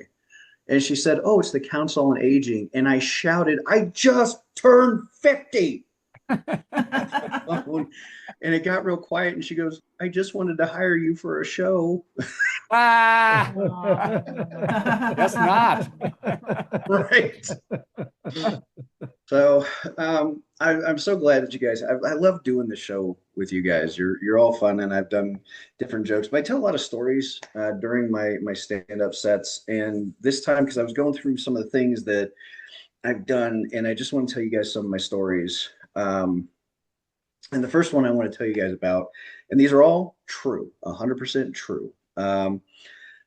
And she said, "Oh, it's the Council on Aging." And I shouted, "I just turned 50." And it got real quiet. And she goes, "I just wanted to hire you for a show." Ah, that's not. Right. So I'm so glad that you guys, I love doing the show with you guys. You're all fun, and I've done different jokes, but I tell a lot of stories during my stand-up sets. And this time, because I was going through some of the things that I've done, and I just want to tell you guys some of my stories. And the first one I want to tell you guys about, and these are all true, 100% true.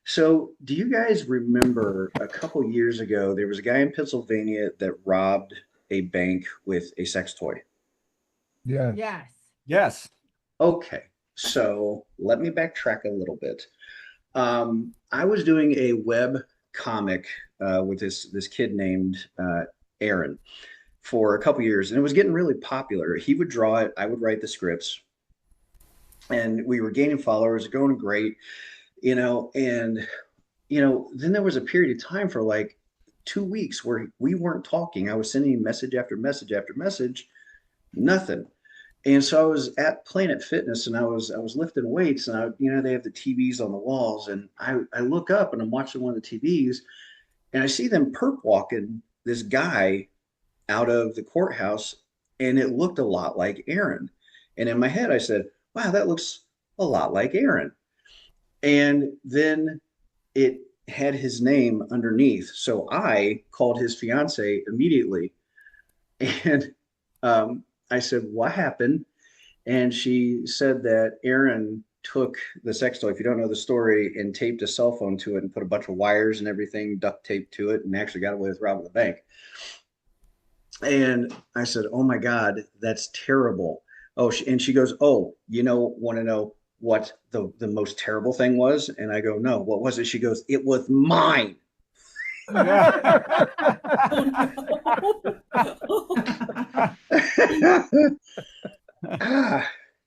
So do you guys remember a couple years ago, there was a guy in Pennsylvania that robbed a bank with a sex toy? Yeah. Yes. Yes. Okay, so let me backtrack a little bit. I was doing a web comic with this kid named Aaron for a couple years, and it was getting really popular. He would draw it, I would write the scripts, and we were gaining followers, going great, and then there was a period of time for like 2 weeks where we weren't talking. I was sending message after message after message, nothing. And so I was at Planet Fitness, and I was lifting weights, and they have the TVs on the walls, and I look up and I'm watching one of the TVs, and I see them perp walking this guy out of the courthouse, and it looked a lot like Aaron. And in my head, I said, "Wow, that looks a lot like Aaron." And then it had his name underneath. So I called his fiance immediately. And I said, "What happened?" And she said that Aaron took the sex toy, if you don't know the story, and taped a cell phone to it and put a bunch of wires and everything, duct tape to it, and actually got away with robbing the bank. And I said, "Oh my God, that's terrible." Oh, and she goes, "Oh, want to know what the most terrible thing was?" And I go, "No, what was it?" She goes, "It was mine."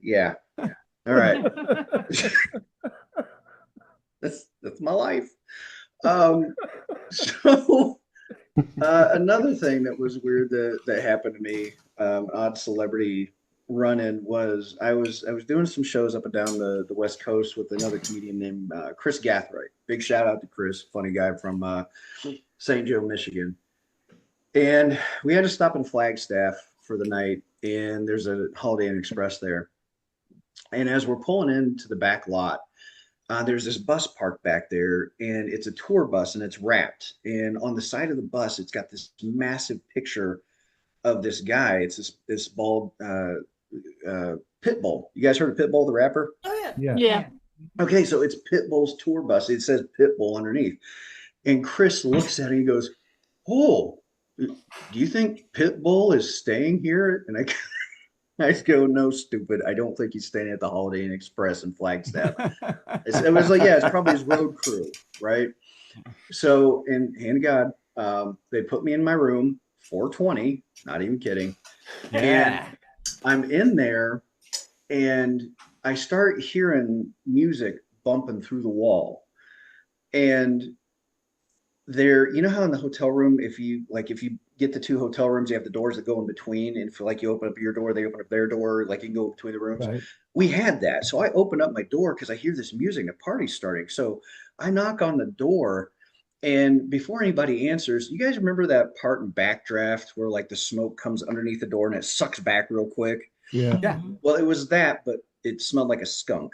Yeah. All right. That's my life. So another thing that was weird that happened to me, odd celebrity run-in, was I was doing some shows up and down the West Coast with another comedian named Chris Gathright. Big shout out to Chris, funny guy from St. Joe, Michigan. And we had to stop in Flagstaff for the night, and there's a Holiday Inn Express there. And as we're pulling into the back lot, there's this bus parked back there, and it's a tour bus, and it's wrapped. And on the side of the bus, it's got this massive picture of this guy. It's this bald Pitbull. You guys heard of Pitbull, the rapper? Oh Yeah. yeah. Okay, so it's Pitbull's tour bus. It says Pitbull underneath. And Chris looks at it and he goes, "Oh, do you think Pitbull is staying here?" And I go, "No, stupid. I don't think he's staying at the Holiday Inn Express in Flagstaff." It was like, yeah, it's probably his road crew, right? So, and hand to God, they put me in my room, 420, not even kidding. Yeah. And I'm in there, and I start hearing music bumping through the wall. And there, you know how in the hotel room, if you get the two hotel rooms, you have the doors that go in between, and if you open up your door, they open up their door, like you can go between the rooms. Right. We had that. So I open up my door because I hear this music, a party's starting. So I knock on the door, and before anybody answers, you guys remember that part in Backdraft where like the smoke comes underneath the door and it sucks back real quick? Yeah. Yeah. Well, it was that, but it smelled like a skunk.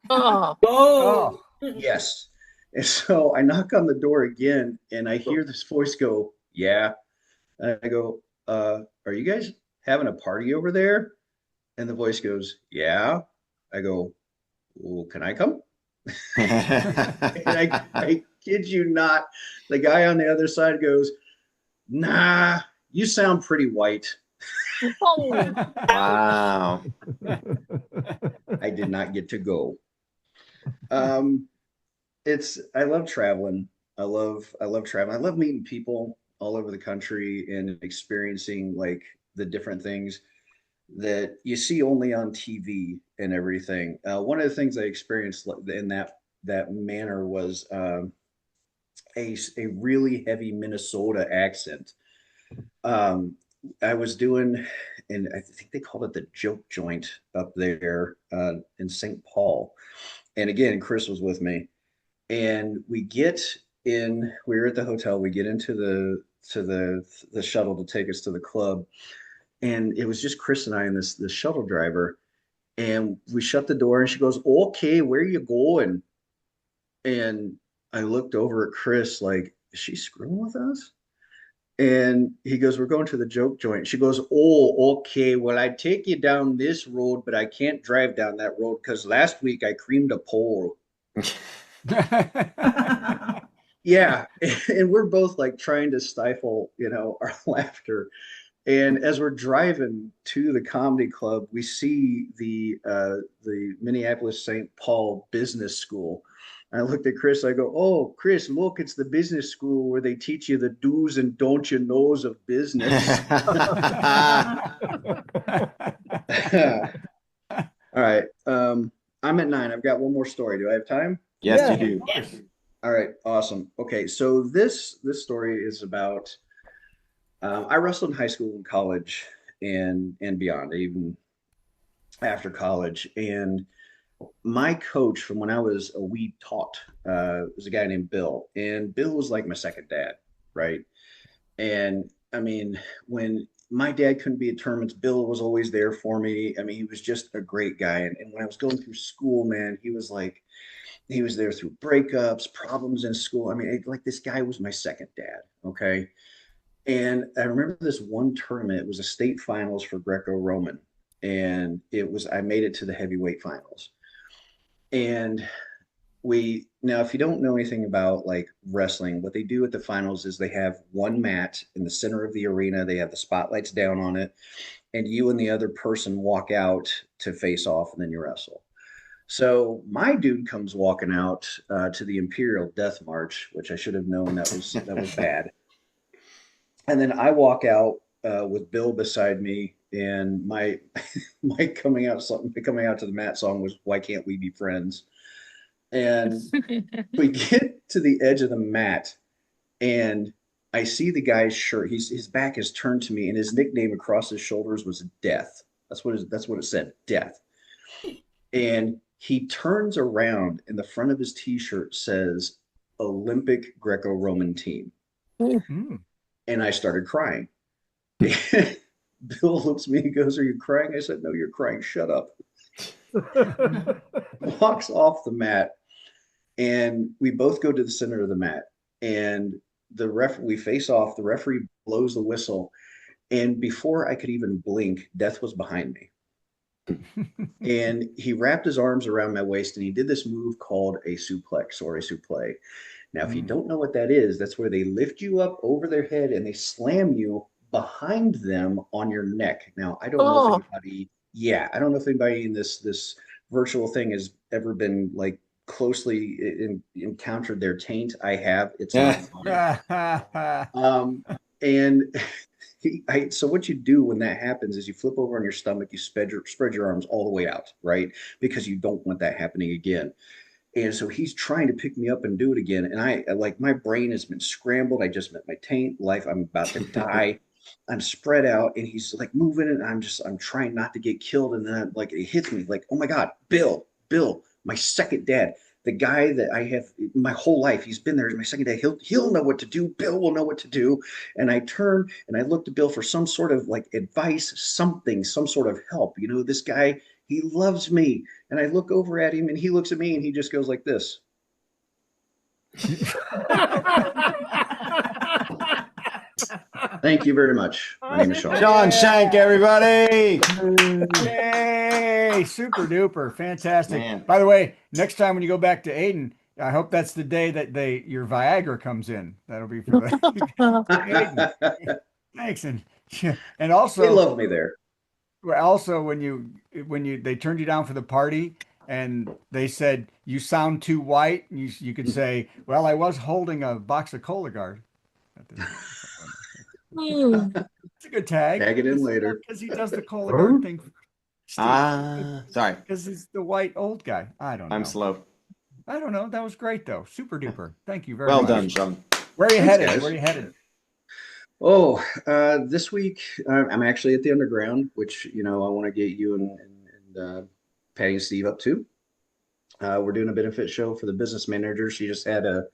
Oh. Yes. And so I knock on the door again, and I hear this voice go, "Yeah." And I go, "Are you guys having a party over there?" And the voice goes, "Yeah." I go, "Well, can I come?" And I kid you not, the guy on the other side goes, "Nah, you sound pretty white." Wow. I did not get to go. I love traveling. I love traveling. I love meeting people all over the country and experiencing like the different things that you see only on TV. and everything. One of the things I experienced in that manner was a really heavy Minnesota accent. I was doing, and I think they called it the joke joint up there in St. Paul. And again, Chris was with me, and we were at the hotel. We get into the shuttle to take us to the club, and it was just Chris and I and this shuttle driver. And we shut the door, and she goes, "Okay, where you going?" And I looked over at Chris like, is she screwing with us? And he goes, "We're going to the joke joint." She goes, "Oh, okay. Well, I'd take you down this road, but I can't drive down that road because last week I creamed a pole." Yeah. And we're both like trying to stifle, our laughter. And as we're driving to the comedy club, we see the Minneapolis St. Paul Business School. And I looked at Chris. I go, "Oh, Chris, look, it's the business school where they teach you the do's and don't you knows of business." All right. I'm at 9. I've got one more story. Do I have time? Yes, you do. Yes. All right. Awesome. Okay. So this story is about. I wrestled in high school and college and beyond, even after college. And my coach from when I was a wee tot was a guy named Bill. And Bill was like my second dad, right? And I mean, when my dad couldn't be at tournaments, Bill was always there for me. I mean, he was just a great guy. And when I was going through school, man, he was there through breakups, problems in school. I mean, this guy was my second dad, okay? And I remember this one tournament. It was a state finals for Greco-Roman, and I made it to the heavyweight finals. And now, if you don't know anything about like wrestling, what they do at the finals is they have one mat in the center of the arena. They have the spotlights down on it, and you and the other person walk out to face off, and then you wrestle. So my dude comes walking out to the Imperial Death March, which I should have known that was bad. And then I walk out with Bill beside me, and my coming out to the mat song was "Why Can't We Be Friends?" And we get to the edge of the mat, and I see the guy's shirt. His back is turned to me, and his nickname across his shoulders was Death. That's what it said, Death. And he turns around, and the front of his T-shirt says Olympic Greco-Roman Team. Mm-hmm. And I started crying. Bill looks at me and goes, "Are you crying?" I said, "No, you're crying. Shut up." Walks off the mat, and we both go to the center of the mat. And we face off. The referee blows the whistle, and before I could even blink, Death was behind me. And he wrapped his arms around my waist, and he did this move called a suplex or a supplé. Now, if you don't know what that is, that's where they lift you up over their head and they slam you behind them on your neck. Now, I don't know if anybody in this virtual thing has ever been like closely encountered their taint. I have. It's not fun. So what you do when that happens is you flip over on your stomach, you spread your arms all the way out, right? Because you don't want that happening again. And so he's trying to pick me up and do it again. And my brain has been scrambled. I just met my taint life. I'm about to die. I'm spread out, and he's like moving, and I'm trying not to get killed. And then it hits me like, oh my God, Bill, my second dad, the guy that I have my whole life. He's been there as my second dad. He'll know what to do. Bill will know what to do. And I turn and I look to Bill for some sort of like advice, some sort of help. This guy, he loves me. And I look over at him, and he looks at me, and he just goes like this. Thank you very much. My name is Sean. Sean Shank, everybody. Yay! Super duper. Fantastic. Man. By the way, next time when you go back to Aiden, I hope that's the day that your Viagra comes in. That'll be for Aiden. Thanks. And also, they love me there. Also, when they turned you down for the party and they said you sound too white, you could say, "Well, I was holding a box of Cologuard." It's a good tag. Tag it in later because he does the Cologuard thing. Sorry. Because he's the white old guy. I don't know. I'm slow. I don't know. That was great, though. Super duper. Thank you very Well much. done, Sean. Where are you Thanks, headed? guys. Where are you headed? Oh, this week I'm actually at the Underground, which I want to get you and Patty and Steve up to. We're doing a benefit show for the business manager. She just had a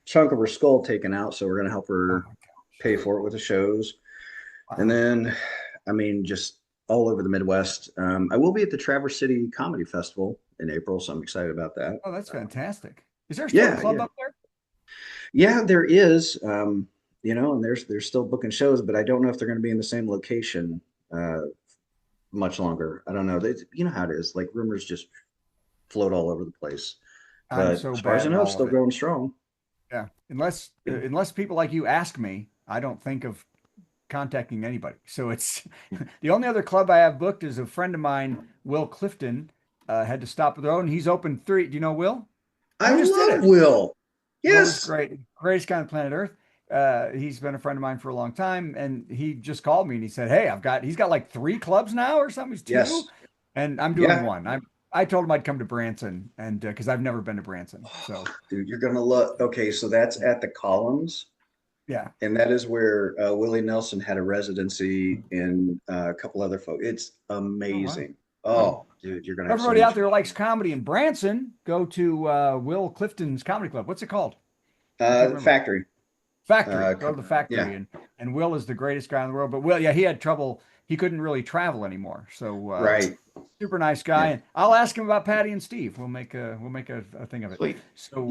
chunk of her skull taken out, so we're going to help her pay for it with the shows. Wow. And then, just all over the Midwest. I will be at the Traverse City Comedy Festival in April, so I'm excited about that. Oh, that's fantastic. Is there still a club up there? Yeah, there is. And they're still booking shows, but I don't know if they're going to be in the same location much longer. I don't know. You know how it is. Like rumors just float all over the place. But as far as I know, it's still growing strong. Yeah, unless people like you ask me, I don't think of contacting anybody. So it's the only other club I have booked is a friend of mine, Will Clifton, had to stop the road, and he's open 3. Do you know Will? I love Will. Yes, great, greatest guy on planet Earth. He's been a friend of mine for a long time, and he just called me and he said, "Hey, he's got like 3 clubs now or something. He's 2, and I'm doing 1. I told him I'd come to Branson, and because I've never been to Branson. So, dude, you're gonna love. Okay, so that's at the Columns. Yeah, and that is where Willie Nelson had a residency, and a couple other folks. It's amazing. Oh, dude, you're gonna. Everybody out there who likes comedy in Branson, go to Will Clifton's Comedy Club. What's it called? Factory. Factory. Go to the Factory, and Will is the greatest guy in the world. But Will, he had trouble. He couldn't really travel anymore. So right. Super nice guy, and I'll ask him about Patty and Steve. We'll make a thing of it. Sweet. So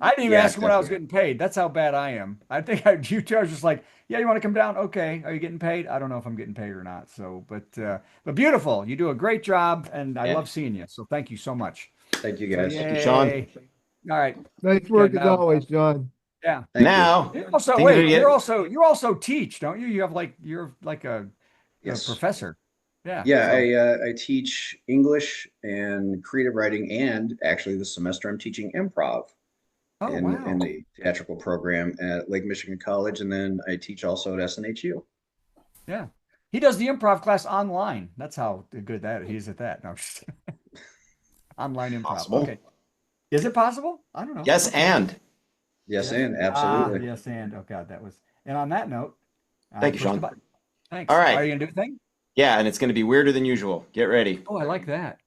I didn't even ask him what I was getting paid. That's how bad I am. I think you two are just like, yeah, you want to come down? Okay. Are you getting paid? I don't know if I'm getting paid or not. So, but beautiful. You do a great job, and I love seeing you. So thank you so much. Thank you guys. Thank you, Sean. All right. Nice work as always, John. Yeah. Now, you also teach, don't you? You're like a professor. Yeah. I teach English and creative writing, and actually this semester I'm teaching improv in the theatrical program at Lake Michigan College, and then I teach also at SNHU. Yeah, he does the improv class online. That's how good that he's at that. No, online improv. Possible. Okay, is it possible? I don't know. Yes, and absolutely. Yes, and oh god, that was. And on that note, thank you, Sean. Thanks. All right, are you gonna do the thing? Yeah, and it's going to be weirder than usual. Get ready. Oh, I like that.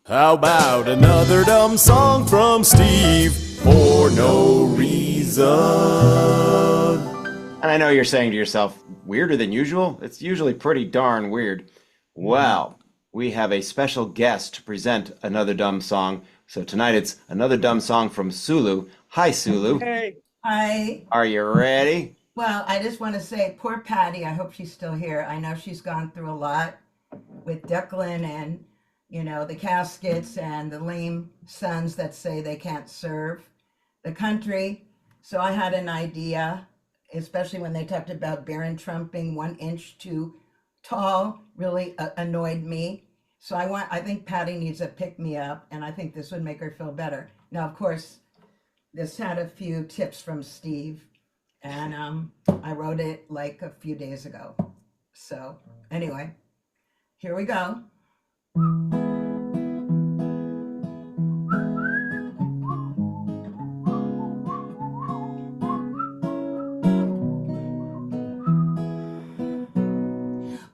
How about another dumb song from Steve for no reason? And I know you're saying to yourself, weirder than usual? It's usually pretty darn weird. Well, we have a special guest to present another dumb song. So tonight it's another dumb song from Sulu. Hi, Sulu. Hey. Hi. Are you ready? Well, I just want to say, poor Patty, I hope she's still here. I know she's gone through a lot with Declan and, the caskets and the lame sons that say they can't serve the country. So I had an idea, especially when they talked about Barron Trump being 1 inch too tall, really annoyed me. So I think Patty needs a pick-me-up, and I think this would make her feel better. Now, of course, this had a few tips from Steve. And I wrote it like a few days ago. So anyway, here we go.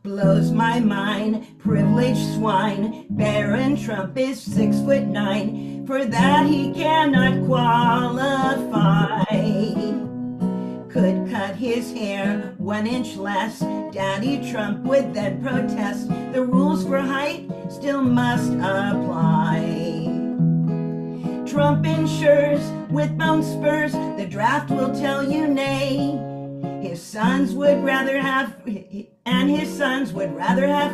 Blows my mind, privileged swine. Barron Trump is 6'9". For that he cannot qualify. Could cut his hair 1 inch less. Daddy Trump would then protest. The rules for height still must apply. Trump ensures with bone spurs the draft will tell you nay. His sons would rather have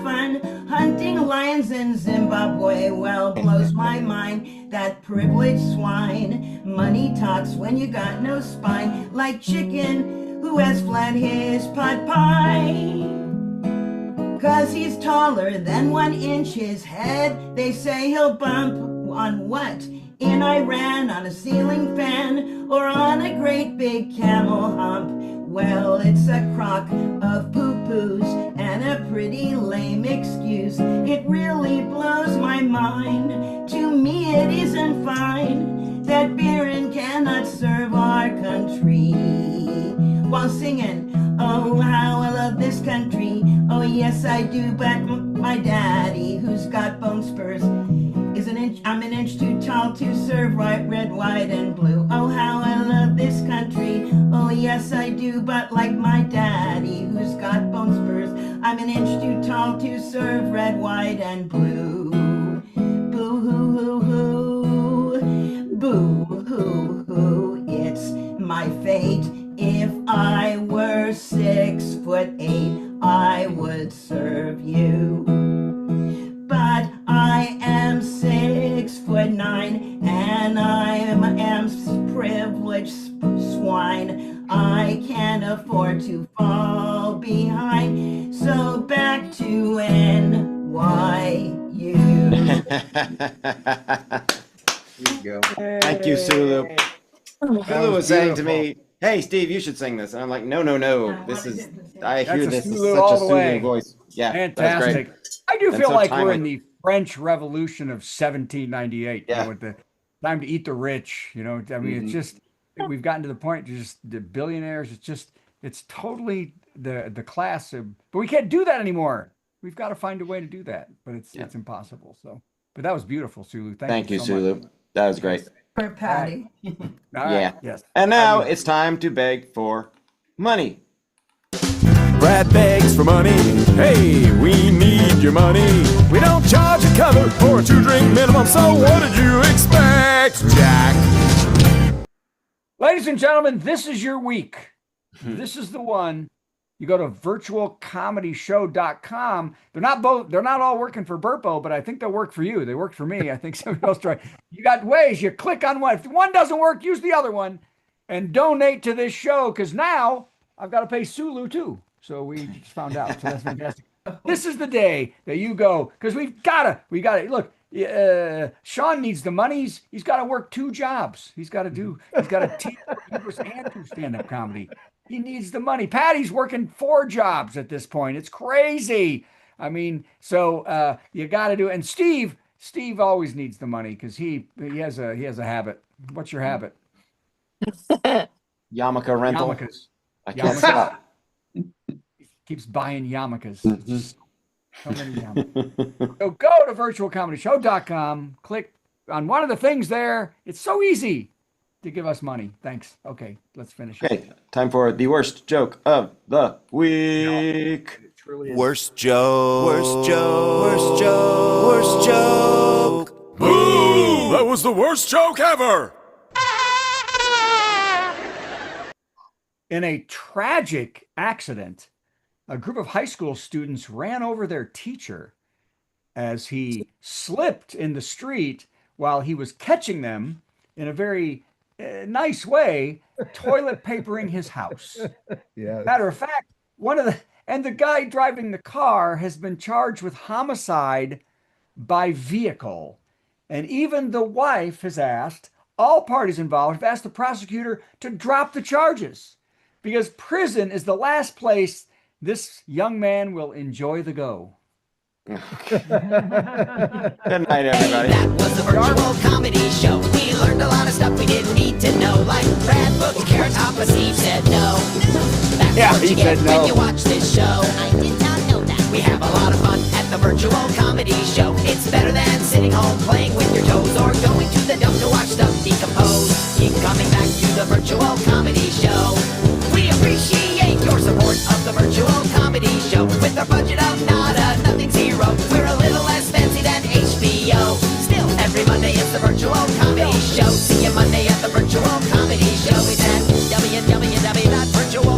fun hunting lions in Zimbabwe. Well, blows my mind, that privileged swine. Money talks when you got no spine, like chicken who has fled his pot pie. 'Cause he's taller than 1 inch his head. They say he'll bump on what? In Iran, on a ceiling fan, or on a great big camel hump. Well, it's a crock of poo-poos and and a pretty lame excuse. It really blows my mind. To me it isn't fine that Baron cannot serve our country while singing, oh how I love this country. Oh yes I do, but my daddy, who's got bone spurs, I'm an inch too tall to serve red, white, and blue. Oh, how I love this country. Oh, yes, I do. But like my daddy, who's got bone spurs, I'm an inch too tall to serve red, white, and blue. Boo hoo hoo hoo. Boo hoo hoo. It's my fate. If I were 6'8", I would serve you. But I am 6'9", and I am privileged swine. I can't afford to fall behind. So back to NYU. There you go. Thank you, Sulu. Sulu was saying to me, "Hey, Steve, you should sing this." And I'm like, "No. This is. I hear this is such a soothing voice." Yeah, fantastic. I do feel like we're in the French Revolution of 1798. Yeah. With the time to eat the rich. I mean, it's just we've gotten to the point. Just the billionaires. It's totally the class of. But we can't do that anymore. We've got to find a way to do that. But it's impossible. So, but that was beautiful, Sulu. Thank you so Sulu. much. That was great. For Patty. Yeah. Yes. And now it's time to beg for money. Brad begs for money. Hey, we need your money. We don't charge a cover for a 2-drink minimum, so what did you expect, Jack? Ladies and gentlemen, this is your week. This is the one. You go to virtualcomedyshow.com. They're not all working for Burpo, but I think they'll work for you. They worked for me. I think somebody else tried. You got ways. You click on one. If one doesn't work, use the other one and donate to this show, because now I've got to pay Sulu too. So we just found out. So that's fantastic. This is the day that you go, because we gotta look. Sean needs the money. He's got to work 2 jobs. He's got to teach and do stand-up comedy. He needs the money. Patty's working 4 jobs at this point. It's crazy. I mean, so you got to do it. And Steve always needs the money because he has a habit. What's your habit? Yarmulke rental. Yarmulkes. I can't stop. Keeps buying yarmulkes. So many yarmulkes. So go to virtualcomedyshow.com. Click on one of the things there. It's so easy to give us money. Thanks. Okay, let's finish. Okay, time for the worst joke of the week. Worst joke. Worst joke. Worst joke. Worst joke. Boo! That was the worst joke ever! In a tragic accident, a group of high school students ran over their teacher as he slipped in the street while he was catching them in a very nice way, toilet papering his house. Yeah. Matter of fact, the guy driving the car has been charged with homicide by vehicle. And even the wife has asked, all parties involved have asked the prosecutor to drop the charges because prison is the last place this young man will enjoy the go. Good night, everybody. That was the virtual comedy show. We learned a lot of stuff we didn't need to know, like Brad booked Carrot Top, but Steve said no. That's what you get when you watch this show. I did not know that. We have a lot of fun at the virtual comedy show. It's better than sitting home playing with your toes or going to the dump to watch stuff decompose. Keep coming back to the virtual comedy show. We appreciate your support of the virtual comedy show. With our budget of nada, nothing zero, we're a little less fancy than HBO. Still, every Monday it's the virtual comedy show. See you Monday at the virtual comedy show. It's at www.virtual